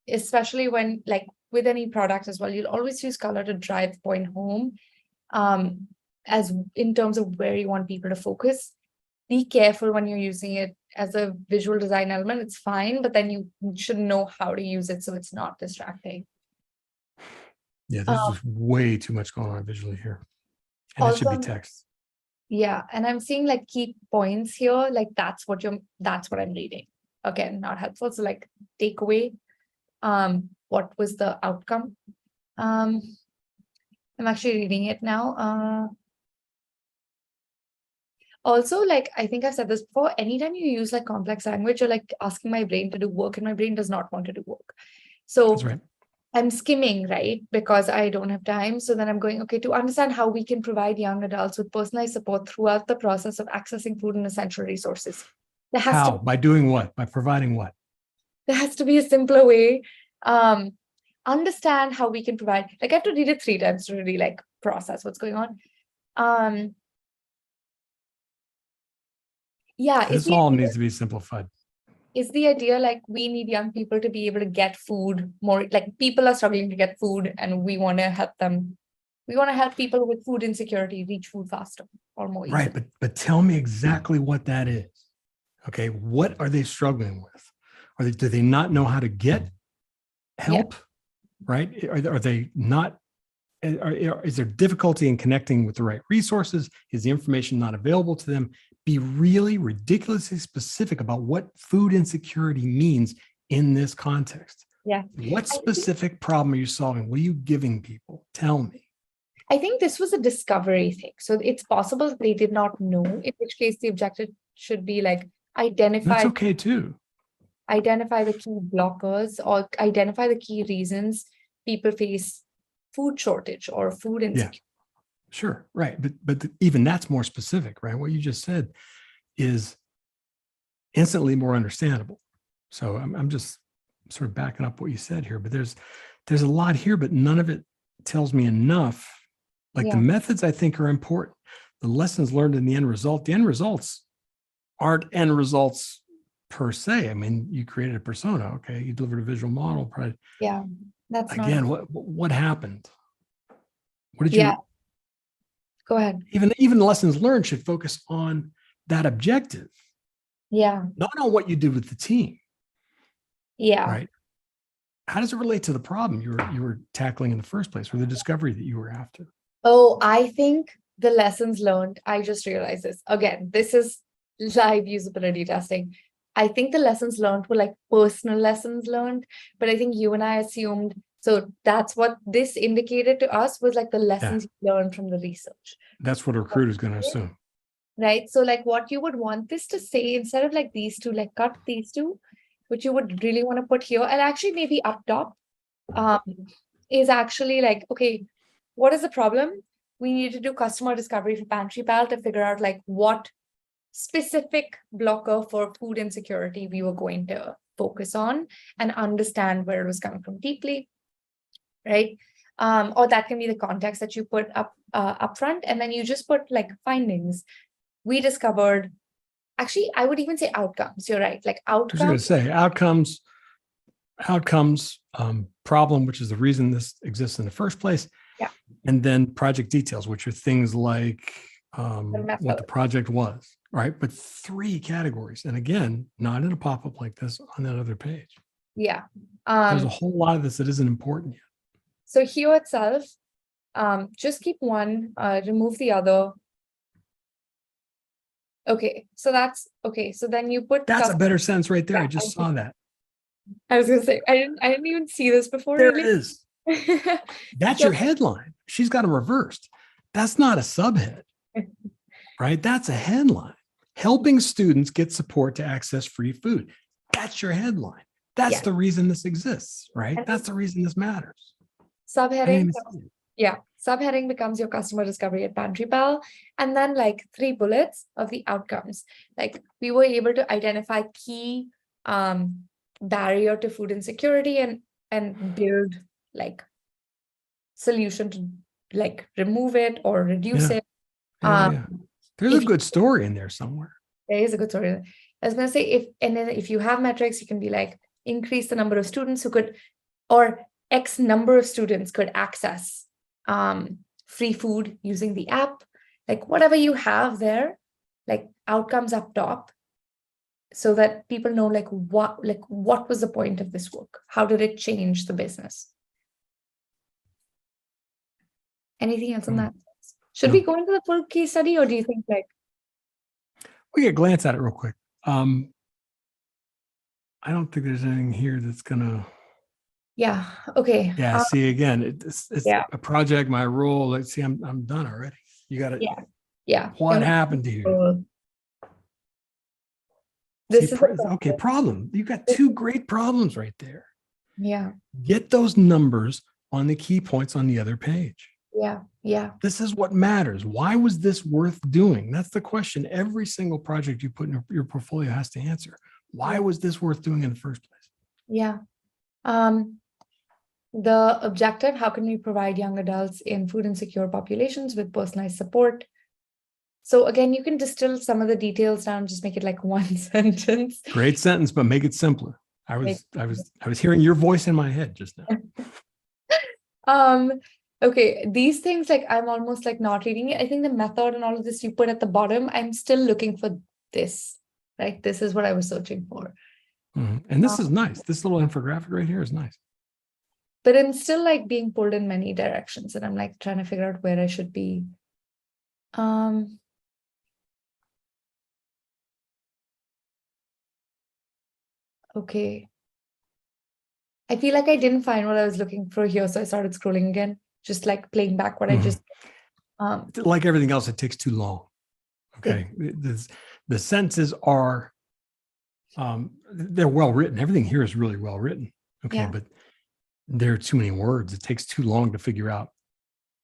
Especially when like with any product as well, you'll always use color to drive the point home. As in terms of where you want people to focus. Be careful when you're using it as a visual design element. It's fine, but then you should know how to use it so it's not distracting. Yeah, there's just way too much going on visually here. And it should be text. Yeah, and I'm seeing like key points here, like that's what I'm reading. Okay, not helpful. So like takeaway. What was the outcome? I'm actually reading it now. Also, like, I think I've said this before, anytime you use like complex language, you're like asking my brain to do work and my brain does not want to do work. So I'm skimming, right? Because I don't have time. So then I'm going, okay, to understand how we can provide young adults with personalized support throughout the process of accessing food and essential resources. How? By doing what? By providing what? There has to be a simpler way. Understand how we can provide, like I have to read it 3 times to really like process what's going on. Yeah, This all needs to be simplified. is the idea like we need young people to be able to get food more, like people are struggling to get food and we want to help them. We want to help people with food insecurity reach food faster or more easily. Right, but tell me exactly what that is. Okay, what are they struggling with? Do they not know how to get help? Yeah. Right? Are they not? Is there difficulty in connecting with the right resources? Is the information not available to them? Be really ridiculously specific about what food insecurity means in this context. Yeah. What specific problem are you solving? What are you giving people? Tell me. I think this was a discovery thing. So it's possible that they did not know, in which case the objective should be like identify. That's okay too. Identify the key blockers or identify the key reasons people face food shortage or food insecurity. Yeah. Sure, right. But even that's more specific, right? What you just said is instantly more understandable. So I'm just sort of backing up what you said here, but there's a lot here, but none of it tells me enough. Like the methods I think are important. The lessons learned in the end results aren't end results per se. I mean, you created a persona, okay? You delivered a visual model, but yeah, that's again, what happened? What did you? Go ahead. Even the lessons learned should focus on that objective. Yeah. Not on what you did with the team. Yeah. Right. How does it relate to the problem you were tackling in the first place, or the discovery that you were after? Oh, I think the lessons learned, I just realized this. Again, this is live usability testing. I think the lessons learned were like personal lessons learned, but I think you and I assumed, so that's what this indicated to us was like the lessons you learned from the research. That's what a recruiter is going to assume. Right. So like what you would want this to say, instead of like these two, like cut these two, which you would really want to put here, and actually maybe up top, is actually like, okay, what is the problem? We need to do customer discovery for Pantry Pal to figure out like what specific blocker for food insecurity we were going to focus on and understand where it was coming from deeply, right? Or that can be the context that you put up front, and then you just put like findings. We discovered, actually, I would even say outcomes. You're right, like outcomes. I was going to say outcomes, problem, which is the reason this exists in the first place. Yeah. And then project details, which are things like what the project was, right? But 3 categories. And again, not in a pop-up like this on that other page. Yeah. There's a whole lot of this that isn't important yet. So here itself, just keep one, remove the other. Okay, so that's okay. So then you put that's a better sense right there. I just saw that. I was gonna say I didn't even see this before. There really. It is. That's your headline. She's got them reversed. That's not a subhead, right? That's a headline. Helping students get support to access free food. That's your headline. That's the reason this exists, right? That's the reason this matters. Subheading. Subheading becomes your customer discovery at Pantry Pal. And then like 3 bullets of the outcomes. Like we were able to identify key barrier to food insecurity and build like solution to like remove it or reduce it. There's a good story in there somewhere. There is a good story. I was going to say, if you have metrics, you can be like, increase the number of students who could, or X number of students could access free food using the app, like whatever you have there, like outcomes up top, so that people know like what was the point of this work? How did it change the business? Anything else on that? Should we go into the full case study, or do you think like we can glance at it real quick? I don't think there's anything here that's gonna. Yeah. Okay. Yeah. See, again, it's a project. My role. Let's see. I'm done already. You got it. Yeah. What happened to you? This is okay. Problem. You got 2 great problems right there. Yeah. Get those numbers on the key points on the other page. Yeah. Yeah. This is what matters. Why was this worth doing? That's the question every single project you put in your portfolio has to answer. Why was this worth doing in the first place? Yeah. The objective, how can we provide young adults in food insecure populations with personalized support? So again, you can distill some of the details down, just make it like one sentence. Great sentence, but make it simpler. I was hearing your voice in my head just now. Okay, these things, like I'm almost like not reading it. I think the method and all of this you put at the bottom, I'm still looking for this, right? This is what I was searching for. Mm-hmm. And this is nice. This little infographic right here is nice. But I'm still like being pulled in many directions, and I'm like trying to figure out where I should be. Okay. I feel like I didn't find what I was looking for here, so I started scrolling again, just like playing back what I just. Like everything else, it takes too long. Okay, the sentences are, they're well written. Everything here is really well written. Okay, yeah. But there are too many words. It takes too long to figure out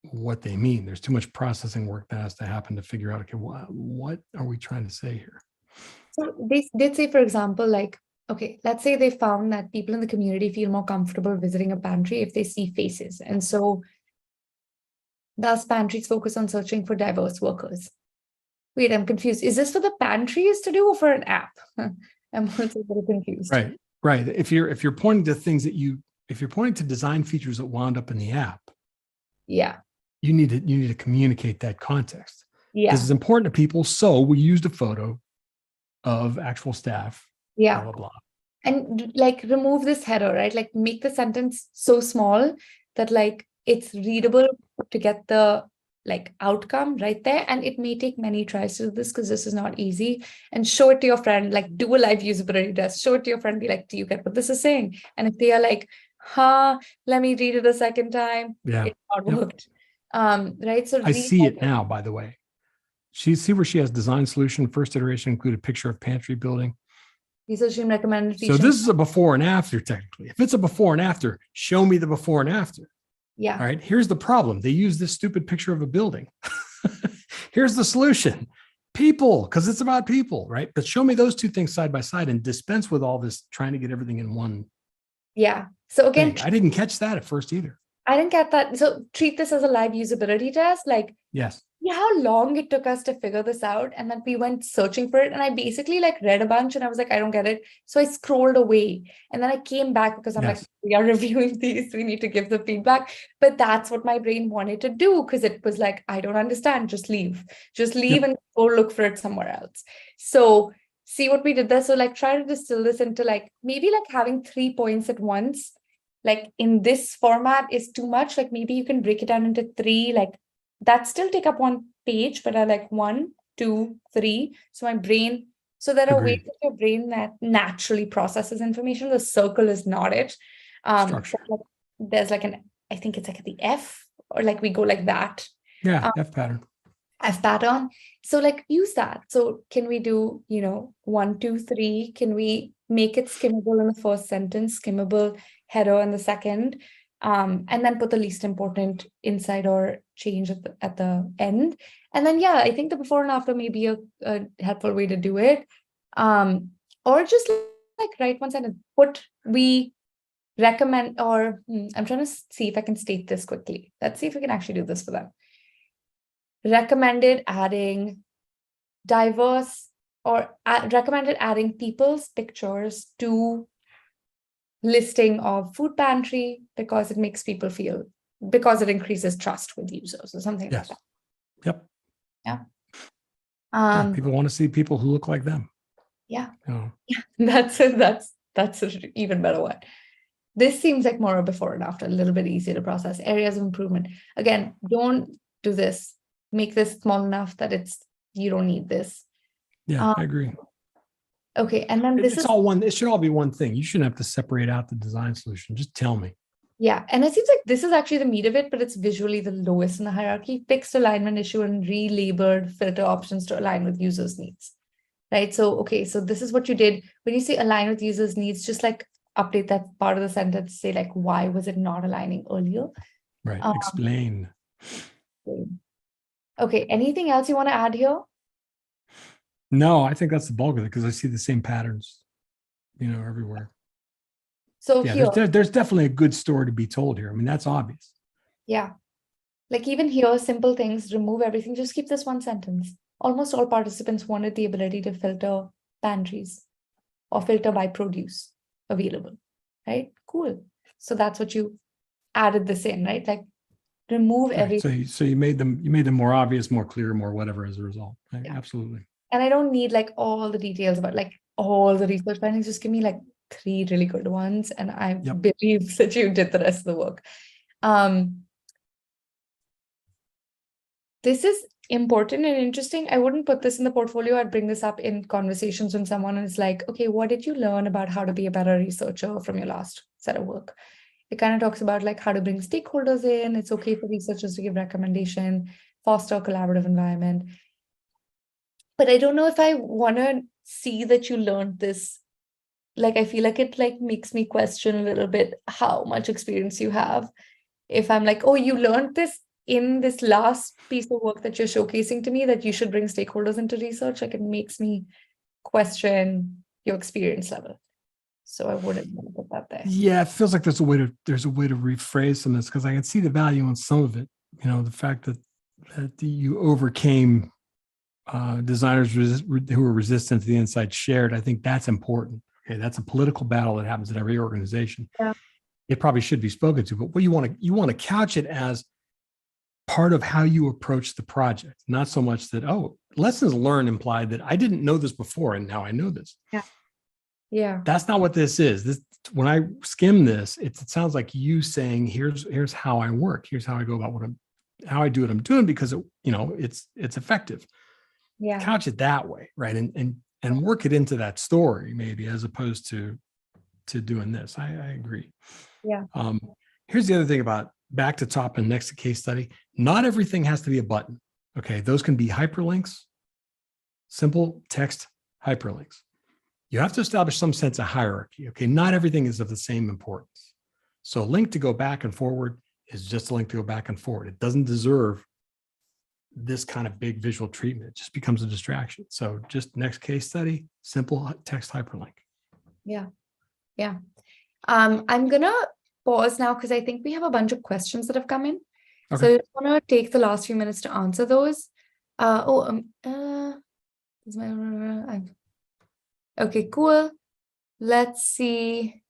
what they mean. There's too much processing work that has to happen to figure out, okay, what are we trying to say here? So they did say, for example, like, okay, let's say they found that people in the community feel more comfortable visiting a pantry if they see faces. And so thus pantries focus on searching for diverse workers. Wait, I'm confused. Is this for the pantries to do or for an app? I'm also a little confused. Right. If you're pointing to things that if you're pointing to design features that wound up in the app, yeah, you need to communicate that context. Yeah, this is important to people. So we used a photo of actual staff. Yeah, blah blah blah. And like remove this header, right? Like make the sentence so small that like it's readable to get the like outcome right there. And it may take many tries to do this because this is not easy. And show it to your friend, like do a live usability test, show it to your friend, be like, do you get what this is saying? And if they are like, let me read it a second time, it's not worked. Right. So I see it now, by the way. See where she has design solution, first iteration include a picture of pantry building. Research team recommended feature. So this is a before and after, technically. If it's a before and after, show me the before and after. Yeah. All right. Here's the problem. They use this stupid picture of a building. Here's the solution. People, because it's about people, right? But show me those two things side by side and dispense with all this trying to get everything in one. Yeah. So again, I didn't catch that at first either. I didn't get that. So treat this as a live usability test. Like, yes. Yeah, how long it took us to figure this out. And then we went searching for it. And I basically like read a bunch and I was like, I don't get it. So I scrolled away. And then I came back because I'm like, we are reviewing these. We need to give the feedback. But that's what my brain wanted to do because it was like, I don't understand. Just leave. And go look for it somewhere else. So see what we did there. So like try to distill this into like maybe like having 3 points at once. Like in this format is too much. Like maybe you can break it down into 3, like that still take up one page, but I like 1, 2, 3. So my brain, so there are ways that your brain that naturally processes information. The circle is not it. So like, there's like I think it's like at the F, or like we go like that. Yeah, F pattern. F pattern. So like use that. So can we do, 1, 2, 3? Can we make it skimmable in the first sentence, skimmable header in the second? And then put the least important inside or change at the end. And then, I think the before and after may be a helpful way to do it. Or just like write one sentence, we recommend, or I'm trying to see if I can state this quickly. Let's see if we can actually do this for them. Recommended adding recommended adding people's pictures to listing of food pantry because it makes people feel, because it increases trust with users or something like that. Yep. Yeah. People want to see people who look like them. Yeah. That's an even better one. This seems like more a before and after, a little bit easier to process. Areas of improvement. Again, don't do this. Make this small enough that you don't need this. Yeah, I agree. Okay, and then it's all one. It should all be one thing. You shouldn't have to separate out the design solution. Just tell me. Yeah, and it seems like this is actually the meat of it, but it's visually the lowest in the hierarchy. Fixed alignment issue and relabeled filter options to align with users' needs. Right. So, okay, so this is what you did. When you say align with users' needs, just like update that part of the sentence, say like, why was it not aligning earlier? Right. Explain. Okay. Anything else you want to add here? No, I think that's the bulk of it because I see the same patterns, everywhere. So Yeah, here, there's definitely a good story to be told here. I mean, that's obvious. yeah. Like even here, simple things, remove everything, just keep this one sentence. Almost all participants wanted the ability to filter pantries or filter by produce available, right? Cool. So that's what you added this in, right? Like remove Right. everything. So you made them more obvious, more clear, more whatever as a result. Right? Yeah. Absolutely. And I don't need like all the details about like all the research findings. Just give me like 3 really good ones, and I believe that you did the rest of the work. This is important and interesting. I wouldn't put this in the portfolio. I'd bring this up in conversations when someone is like, okay, what did you learn about how to be a better researcher from your last set of work? It kind of talks about like how to bring stakeholders in. It's okay for researchers to give recommendation, foster a collaborative environment. But I don't know if I want to see that you learned this. Like, I feel like it like makes me question a little bit how much experience you have. If I'm like, oh, you learned this in this last piece of work that you're showcasing to me, that you should bring stakeholders into research, like it makes me question your experience level. So I wouldn't want to put that there. Yeah, it feels like there's a way to rephrase some of this because I can see the value in some of it. The fact that you overcame designers who were resistant to the insights shared. I think that's important. Okay, that's a political battle that happens in every organization. Yeah. It probably should be spoken to, but what you want to couch it as part of how you approach the project, not so much that, oh, lessons learned implied that I didn't know this before and now I know this. Yeah. Yeah. That's not what this is. This, when I skim this, it sounds like you saying, here's how I work. Here's how I go about how I do what I'm doing because it's effective. Yeah. Couch it that way, right? And work it into that story maybe as opposed to doing this. I agree. Yeah. Here's the other thing about back to top and next to case study. Not everything has to be a button. Okay. Those can be hyperlinks, simple text hyperlinks. You have to establish some sense of hierarchy. Okay. Not everything is of the same importance. So a link to go back and forward is just a link to go back and forward. It doesn't deserve this kind of big visual treatment. It just becomes a distraction. So just next case study, simple text hyperlink. Yeah. Yeah. I'm gonna pause now because I think we have a bunch of questions that have come in. Okay. So I just want to take the last few minutes to answer those. Okay, cool. Let's see.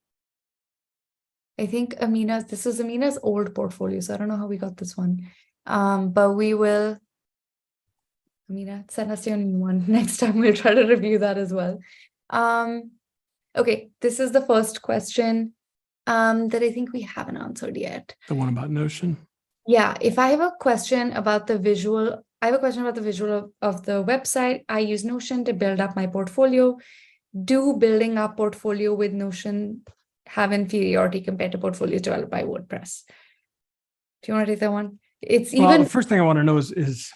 I think this was Amina's old portfolio, so I don't know how we got this one. But we will, Amina, send us your new one. Next time we'll try to review that as well. Okay, this is the first question that I think we haven't answered yet. The one about Notion? Yeah, if I have a question about the visual, of the website. I use Notion to build up my portfolio. Do building up portfolio with Notion have inferiority compared to portfolios developed by WordPress? Do you want to take that one? The first thing I want to know is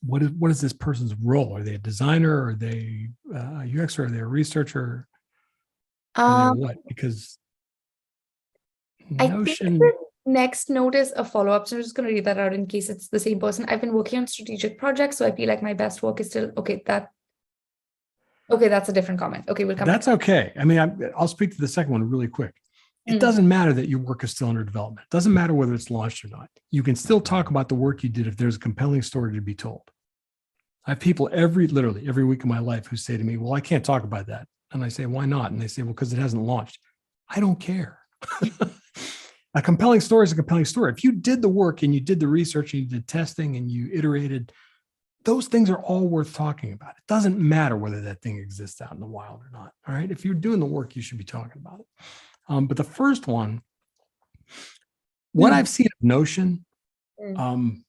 what is this person's role? Are they a designer? Are they a UX? Or are they a researcher? Are they what? Because Notion. I think the next note is a follow-up. So I'm just going to read that out in case it's the same person. I've been working on strategic projects, so I feel like my best work is still that's a different comment. Okay, we'll come back. That's okay. I mean, I'll speak to the second one really quick. It doesn't matter that your work is still under development. It doesn't matter whether it's launched or not. You can still talk about the work you did if there's a compelling story to be told. I have people literally every week of my life who say to me, well, I can't talk about that. And I say, why not? And they say, well, because it hasn't launched. I don't care. A compelling story is a compelling story. If you did the work and you did the research and you did testing and you iterated, those things are all worth talking about. It doesn't matter whether that thing exists out in the wild or not. All right. If you're doing the work, you should be talking about it. But the first one, what I've seen of Notion, to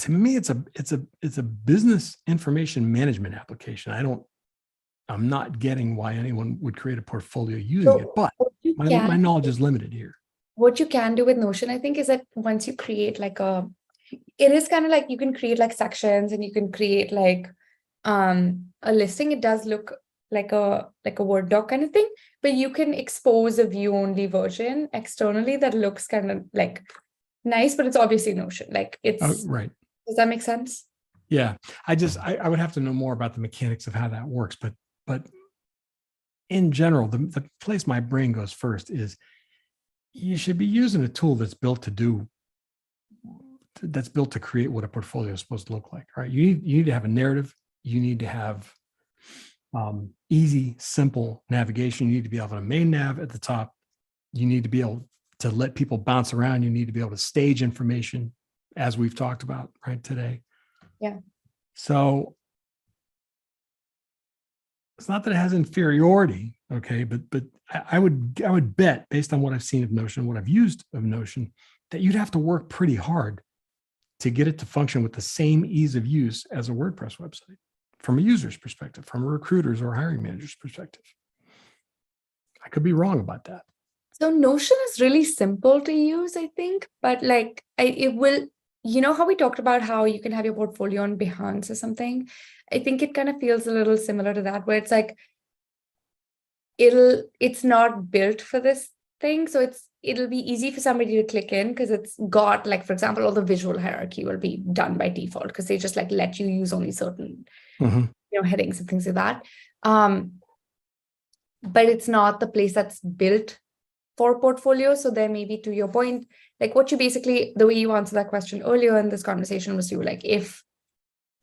me, it's a business information management application. I'm not getting why anyone would create a portfolio using it, but my knowledge is limited here. What you can do with Notion, I think, is that once you create it is kind of like you can create like sections and you can create like a listing. It does look like a Word doc kind of thing, but you can expose a view-only version externally that looks kind of like nice, but it's obviously Notion. Like it's right. Does that make sense? Yeah. I would have to know more about the mechanics of how that works, but in general, the place my brain goes first is you should be using a tool that's built to create what a portfolio is supposed to look like, right? You need to have a narrative. You need to have easy, simple navigation. You need to be able to main nav at the top. You need to be able to let people bounce around. You need to be able to stage information, as we've talked about right today. Yeah. So it's not that it has inferiority, okay, but I would bet, based on what I've seen of Notion, what I've used of Notion, that you'd have to work pretty hard to get it to function with the same ease of use as a WordPress website, from a user's perspective, from a recruiter's or hiring manager's perspective. I could be wrong about that. So Notion is really simple to use, I think, but like it will, you know how we talked about how you can have your portfolio on Behance or something? I think it kind of feels a little similar to that, where it's like it's not built for this thing. So it'll be easy for somebody to click in because it's got, like, for example, all the visual hierarchy will be done by default because they just like let you use only certain headings and things like that. But it's not the place that's built for portfolio. So there may be, to your point, like what you basically, the way you answered that question earlier in this conversation was you like, if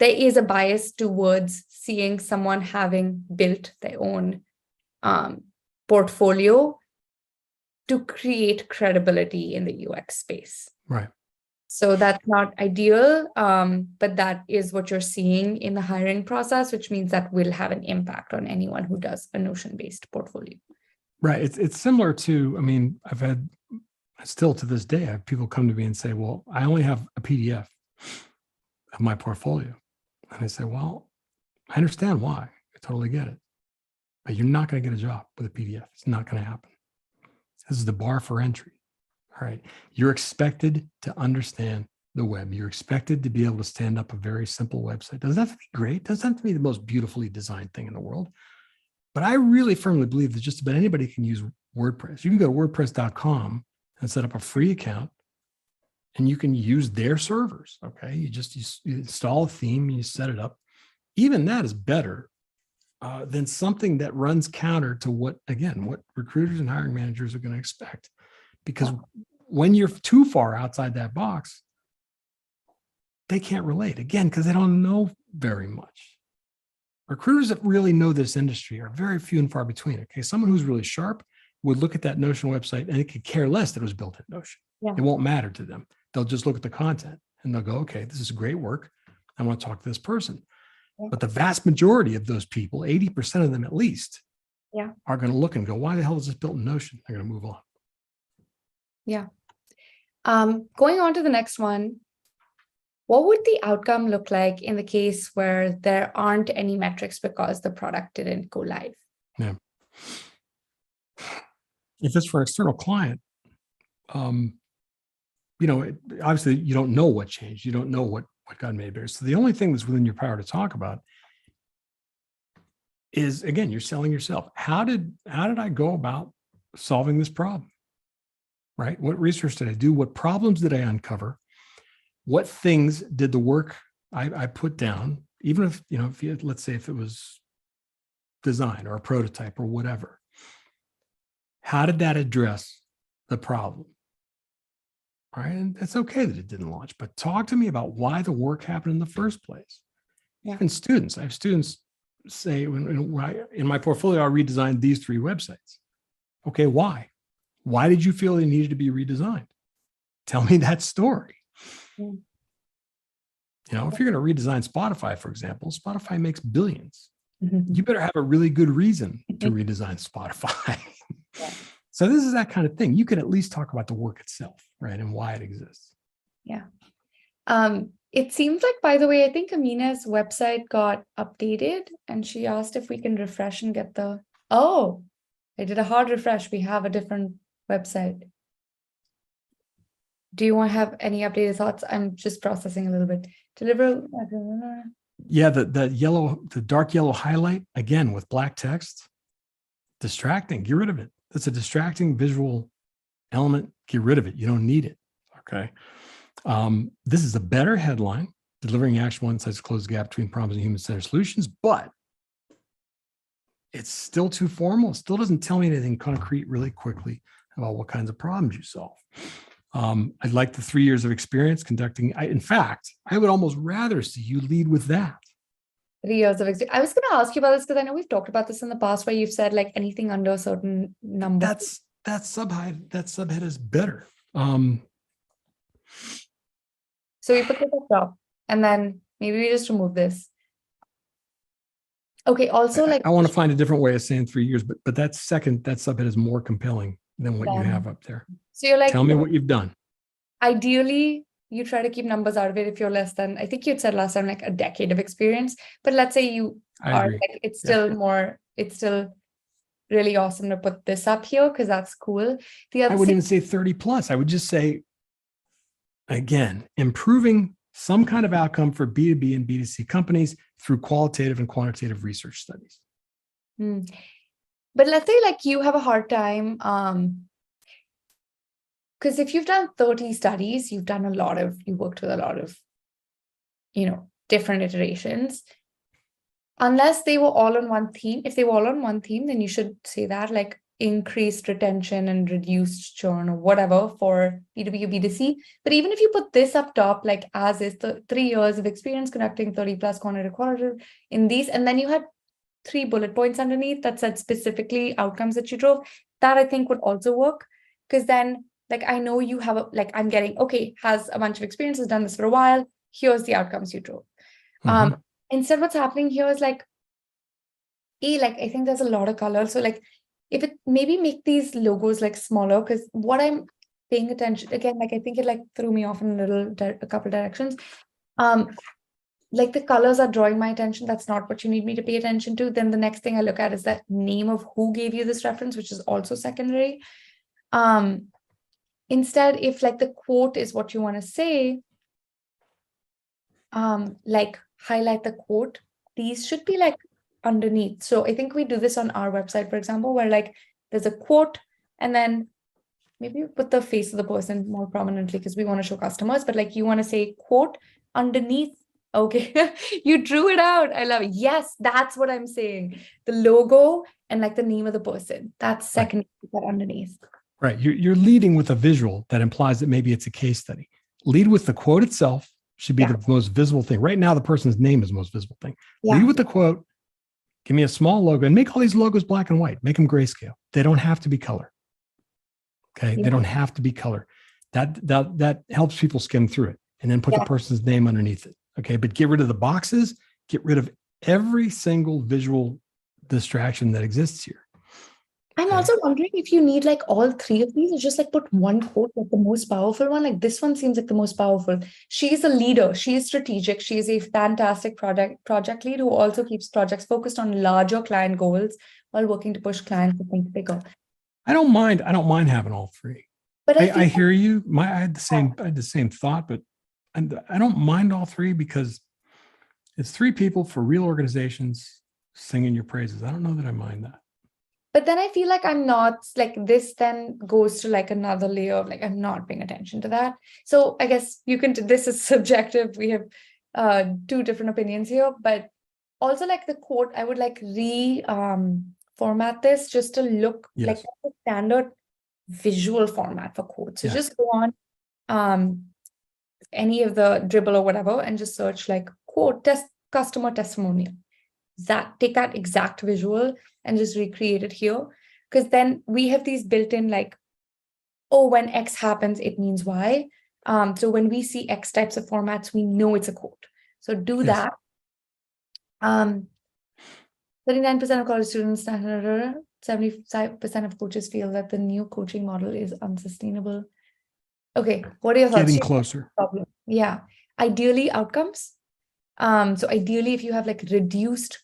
there is a bias towards seeing someone having built their own portfolio to create credibility in the UX space. Right. So that's not ideal, but that is what you're seeing in the hiring process, which means that will have an impact on anyone who does a Notion-based portfolio. Right. It's similar to, I mean, I've had, still to this day, I have people come to me and say, well, I only have a PDF of my portfolio. And I say, well, I understand why. I totally get it. But you're not going to get a job with a PDF. It's not going to happen. This is the bar for entry. All right. You're expected to understand the web. You're expected to be able to stand up a very simple website. Doesn't have to be great. Doesn't have to be the most beautifully designed thing in the world. But I really firmly believe that just about anybody can use WordPress. You can go to WordPress.com and set up a free account, and you can use their servers. Okay. You install a theme, you set it up. Even that is better than something that runs counter to what recruiters and hiring managers are going to expect. Because when you're too far outside that box, they can't relate, again, because they don't know very much. Recruiters that really know this industry are very few and far between. Okay, someone who's really sharp would look at that Notion website and it could care less that it was built in Notion. Yeah. It won't matter to them. They'll just look at the content and they'll go, okay, this is great work. I want to talk to this person. Yeah. But the vast majority of those people, 80% of them at least, are going to look and go, why the hell is this built in Notion? They're going to move on. Yeah. Going on to the next one. What would the outcome look like in the case where there aren't any metrics because the product didn't go live? Yeah. If it's for an external client, obviously you don't know what changed. You don't know what got made better. So the only thing that's within your power to talk about is, again, you're selling yourself. How did I go about solving this problem? Right? What research did I do? What problems did I uncover? What things did the work I put down, even if, let's say if it was design or a prototype or whatever, how did that address the problem? Right? And it's okay that it didn't launch, but talk to me about why the work happened in the first place. Yeah. Even students, I have students say, in my portfolio, I redesigned these 3 websites. Okay, why? Why did you feel they needed to be redesigned? Tell me that story. If you're going to redesign Spotify, for example, Spotify makes billions. You better have a really good reason to redesign Spotify. So this is that kind of thing. You could at least talk about the work itself, right? And why it exists. Yeah. It seems like, by the way, I think Amina's website got updated and she asked if we can refresh and get I did a hard refresh. We have a different website. Do you want to have any updated thoughts? I'm just processing a little bit. Yeah, the dark yellow highlight, again, with black text, distracting, get rid of it. That's a distracting visual element. Get rid of it. You don't need it. Okay. This is a better headline, delivering actionable insights to close the gap between problems and human-centered solutions, but it's still too formal. It still doesn't tell me anything concrete really quickly about what kinds of problems you solve. I'd like the 3 years of experience conducting. In fact, I would almost rather see you lead with that. 3 years of experience. I was going to ask you about this because I know we've talked about this in the past where you've said like anything under a certain number. That subhead is better. So we put this up top and then maybe we just remove this. Okay. Also, I want to find a different way of saying 3 years, but that subhead is more compelling than what you have up there. So you're like, tell me what you've done. Ideally, you try to keep numbers out of it if you're less than, I think you'd said last time, like a decade of experience. But let's say you are, like, it's still really awesome to put this up here because that's cool. The other I wouldn't even say 30 plus. I would just say, again, improving some kind of outcome for B2B and B2C companies through qualitative and quantitative research studies. But let's say like you have a hard time, because if you've done 30 studies, you worked with a lot of, different iterations. Unless they were all on one theme. If they were all on one theme, then you should say that like increased retention and reduced churn or whatever for B2B or B2C. But even if you put this up top, like as is the 3 years of experience conducting 30 plus quantitative in these, and then you had 3 bullet points underneath that said specifically outcomes that you drove, that I think would also work. Because then like, I know you have I'm getting, okay, has a bunch of experience, has done this for a while. Here's the outcomes you drove. Instead, what's happening here is like, I think there's a lot of color. So like, if it maybe make these logos like smaller, because what I'm paying attention again, like I think it like threw me off in a couple directions. Like the colors are drawing my attention. That's not what you need me to pay attention to. Then the next thing I look at is that name of who gave you this reference, which is also secondary. Instead, if like the quote is what you want to say, like highlight the quote, these should be like underneath. So I think we do this on our website, for example, where like there's a quote and then maybe you put the face of the person more prominently because we want to show customers, but like you want to say quote underneath. Okay, you drew it out. I love it. Yes, that's what I'm saying. The logo and like the name of the person. That's second, that underneath. Right. You're leading with a visual that implies that maybe it's a case study. Lead with the quote itself should be the most visible thing. Right now, the person's name is the most visible thing. Lead with the quote. Give me a small logo and make all these logos black and white. Make them grayscale. They don't have to be color. Okay. They don't have to be color. That helps people skim through it and then put the person's name underneath it. Okay. But get rid of the boxes, get rid of every single visual distraction that exists here. I'm also wondering if you need like all 3 of these or just like put one quote, like the most powerful one. Like this one seems like the most powerful. She's a leader. She is strategic. She is a fantastic project lead who also keeps projects focused on larger client goals while working to push clients to think bigger. I don't mind having all 3. But I hear you. I had the same thought, but I don't mind all 3 because it's 3 people for real organizations singing your praises. I don't know that I mind that. But then I feel like I'm not like this then goes to like another layer of like, I'm not paying attention to that. So I guess this is subjective. We have 2 different opinions here, but also like the quote, I would like format this just to look like a standard visual format for quotes. So just go on any of the Dribble or whatever and just search like quote customer testimonial. Take that exact visual and just recreate it here. Because then we have these built-in like, oh, when X happens, it means Y. So when we see X types of formats, we know it's a quote. So do that. 39% of college students, 75% of coaches feel that the new coaching model is unsustainable. Okay, what are your thoughts? Getting closer. Problem. Yeah. Ideally, outcomes. So ideally, if you have like reduced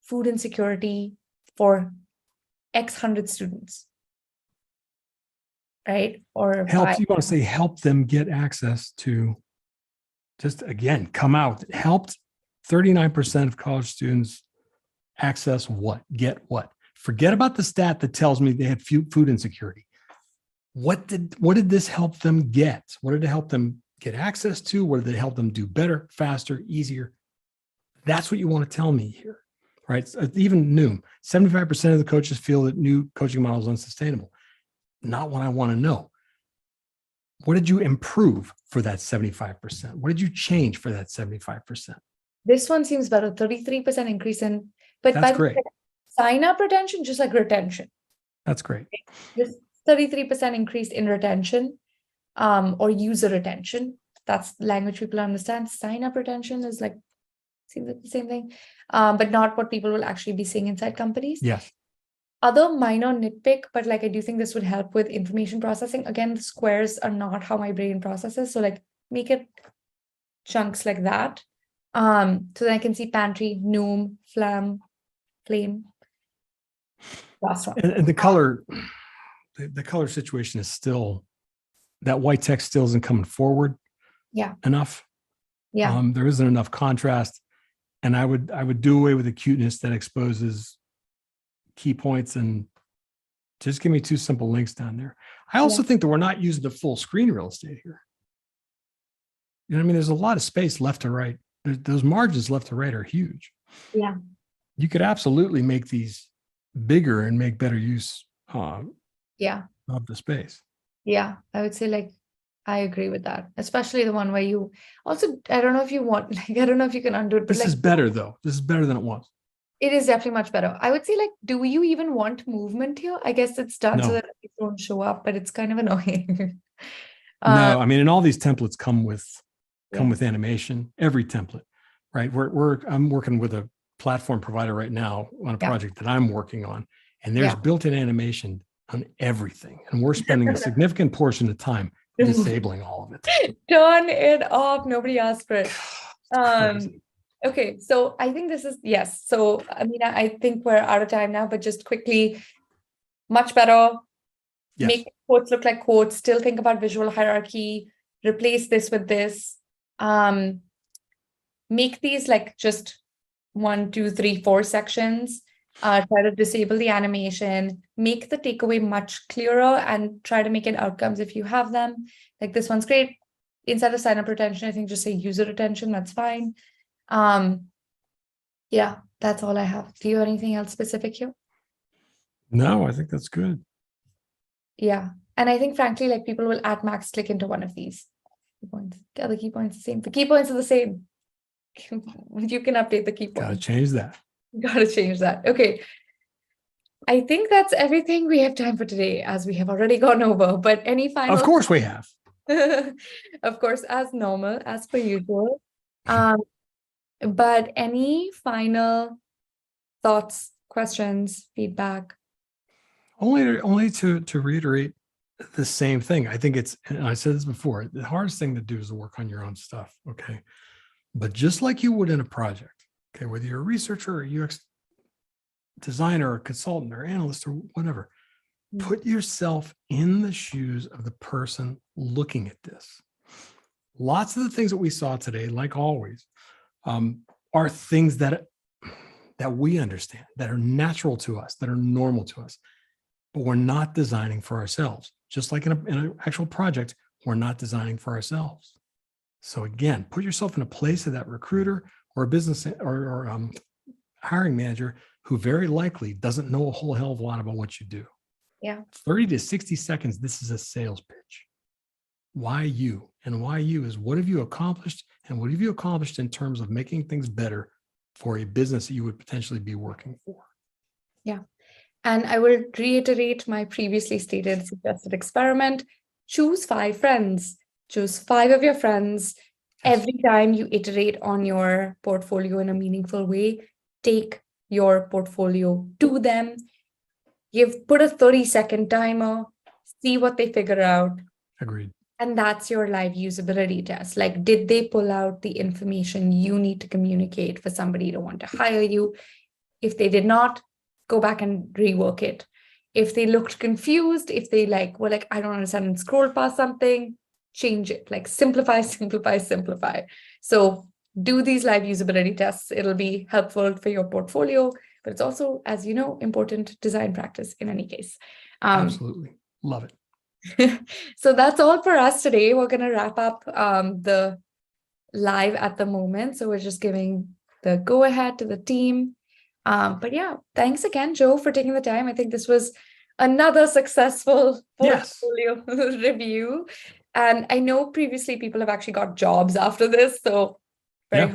food insecurity for X hundred students, right? Or you want to say help them get access to, just again, come out, helped 39% of college students access what? Get what? Forget about the stat that tells me they had food insecurity. What did this help them get? What did it help them get access to? What did it help them do better, faster, easier? That's what you want to tell me here, right? Even Noom, 75% of the coaches feel that new coaching model is unsustainable. Not what I want to know. What did you improve for that 75%? What did you change for that 75%? This one seems better. 33% increase in, but That's great. Sign up retention, just like retention. That's great. This 33% increase in retention, or user retention. That's language people understand. Sign up retention is like, seems like the same thing, but not what people will actually be seeing inside companies. Yes. Other minor nitpick, but like I do think this would help with information processing. Again, the squares are not how my brain processes. So like make it chunks like that. So then I can see pantry, Noom, flame. Last one. And the color, the color situation is still, that white text still isn't coming forward. Yeah. Enough. Yeah. There isn't enough contrast. And I would do away with the cuteness that exposes key points and just give me 2 simple links down there. I also think that we're not using the full screen real estate here. You know what I mean? There's a lot of space left to right. Those margins left to right are huge. Yeah. You could absolutely make these bigger and make better use of the space. Yeah. I would say like, I agree with that, especially the one where you also, I don't know if you want, like, I don't know if you can undo it. But this like, is better though. This is better than it was. It is definitely much better. I would say like, do you even want movement here? I guess it's done so that it don't show up, but it's kind of annoying. No, I mean, and all these templates come with animation, every template, right? I'm working with a platform provider right now on a project that I'm working on, and there's built-in animation on everything. And we're spending a significant portion of time disabling all of it. Turn it off. Nobody asked for it. Okay, so I think this is, yes. So, I mean, I think we're out of time now, but just quickly, much better. Yes. Make quotes look like quotes, still think about visual hierarchy, replace this with this. Make these like just 1, 2, 3, 4 sections. Try to disable the animation, make the takeaway much clearer, and try to make it outcomes if you have them. Like this one's great. Instead of sign up retention, I think just say user retention, that's fine. Yeah, that's all I have. Do you have anything else specific here? No, I think that's good. Yeah. And I think frankly, like people will at max click into one of these key points. The other key points are the same. The key points are the same. You can update the key points. Gotta change that. Gotta change that. Okay. I think that's everything we have time for today, as we have already gone over. But any final? Of course we have. Of course, as normal, as per usual. But any final thoughts, questions, feedback? Only to reiterate the same thing. I think it's, and I said this before, the hardest thing to do is to work on your own stuff. Okay. But just like you would in a project, okay, whether you're a researcher or UX designer or consultant or analyst or whatever, put yourself in the shoes of the person looking at this. Lots of the things that we saw today, like always, are things that we understand, that are natural to us, that are normal to us, but we're not designing for ourselves. Just like in an actual project, we're not designing for ourselves. So again, put yourself in a place of that recruiter or a business or hiring manager who very likely doesn't know a whole hell of a lot about what you do. Yeah. 30 to 60 seconds, this is a sales pitch. Why you? And why you is what have you accomplished? And what have you accomplished in terms of making things better for a business that you would potentially be working for? Yeah. And I will reiterate my previously stated suggested experiment. Choose 5 friends. Choose 5 of your friends. Every time you iterate on your portfolio in a meaningful way, take your portfolio to them. Put a 30-second timer, see what they figure out. Agreed. And that's your live usability test. Like, did they pull out the information you need to communicate for somebody to want to hire you? If they did not, go back and rework it. If they looked confused, if they were like, I don't understand, and scroll past something, change it. Like simplify, simplify, simplify. So do these live usability tests. It'll be helpful for your portfolio, but it's also, as you know, important design practice in any case. Absolutely. Love it. So that's all for us today. We're going to wrap up the live at the moment. So we're just giving the go ahead to the team. But yeah, thanks again, Joe, for taking the time. I think this was another successful portfolio review. And I know previously people have actually got jobs after this. So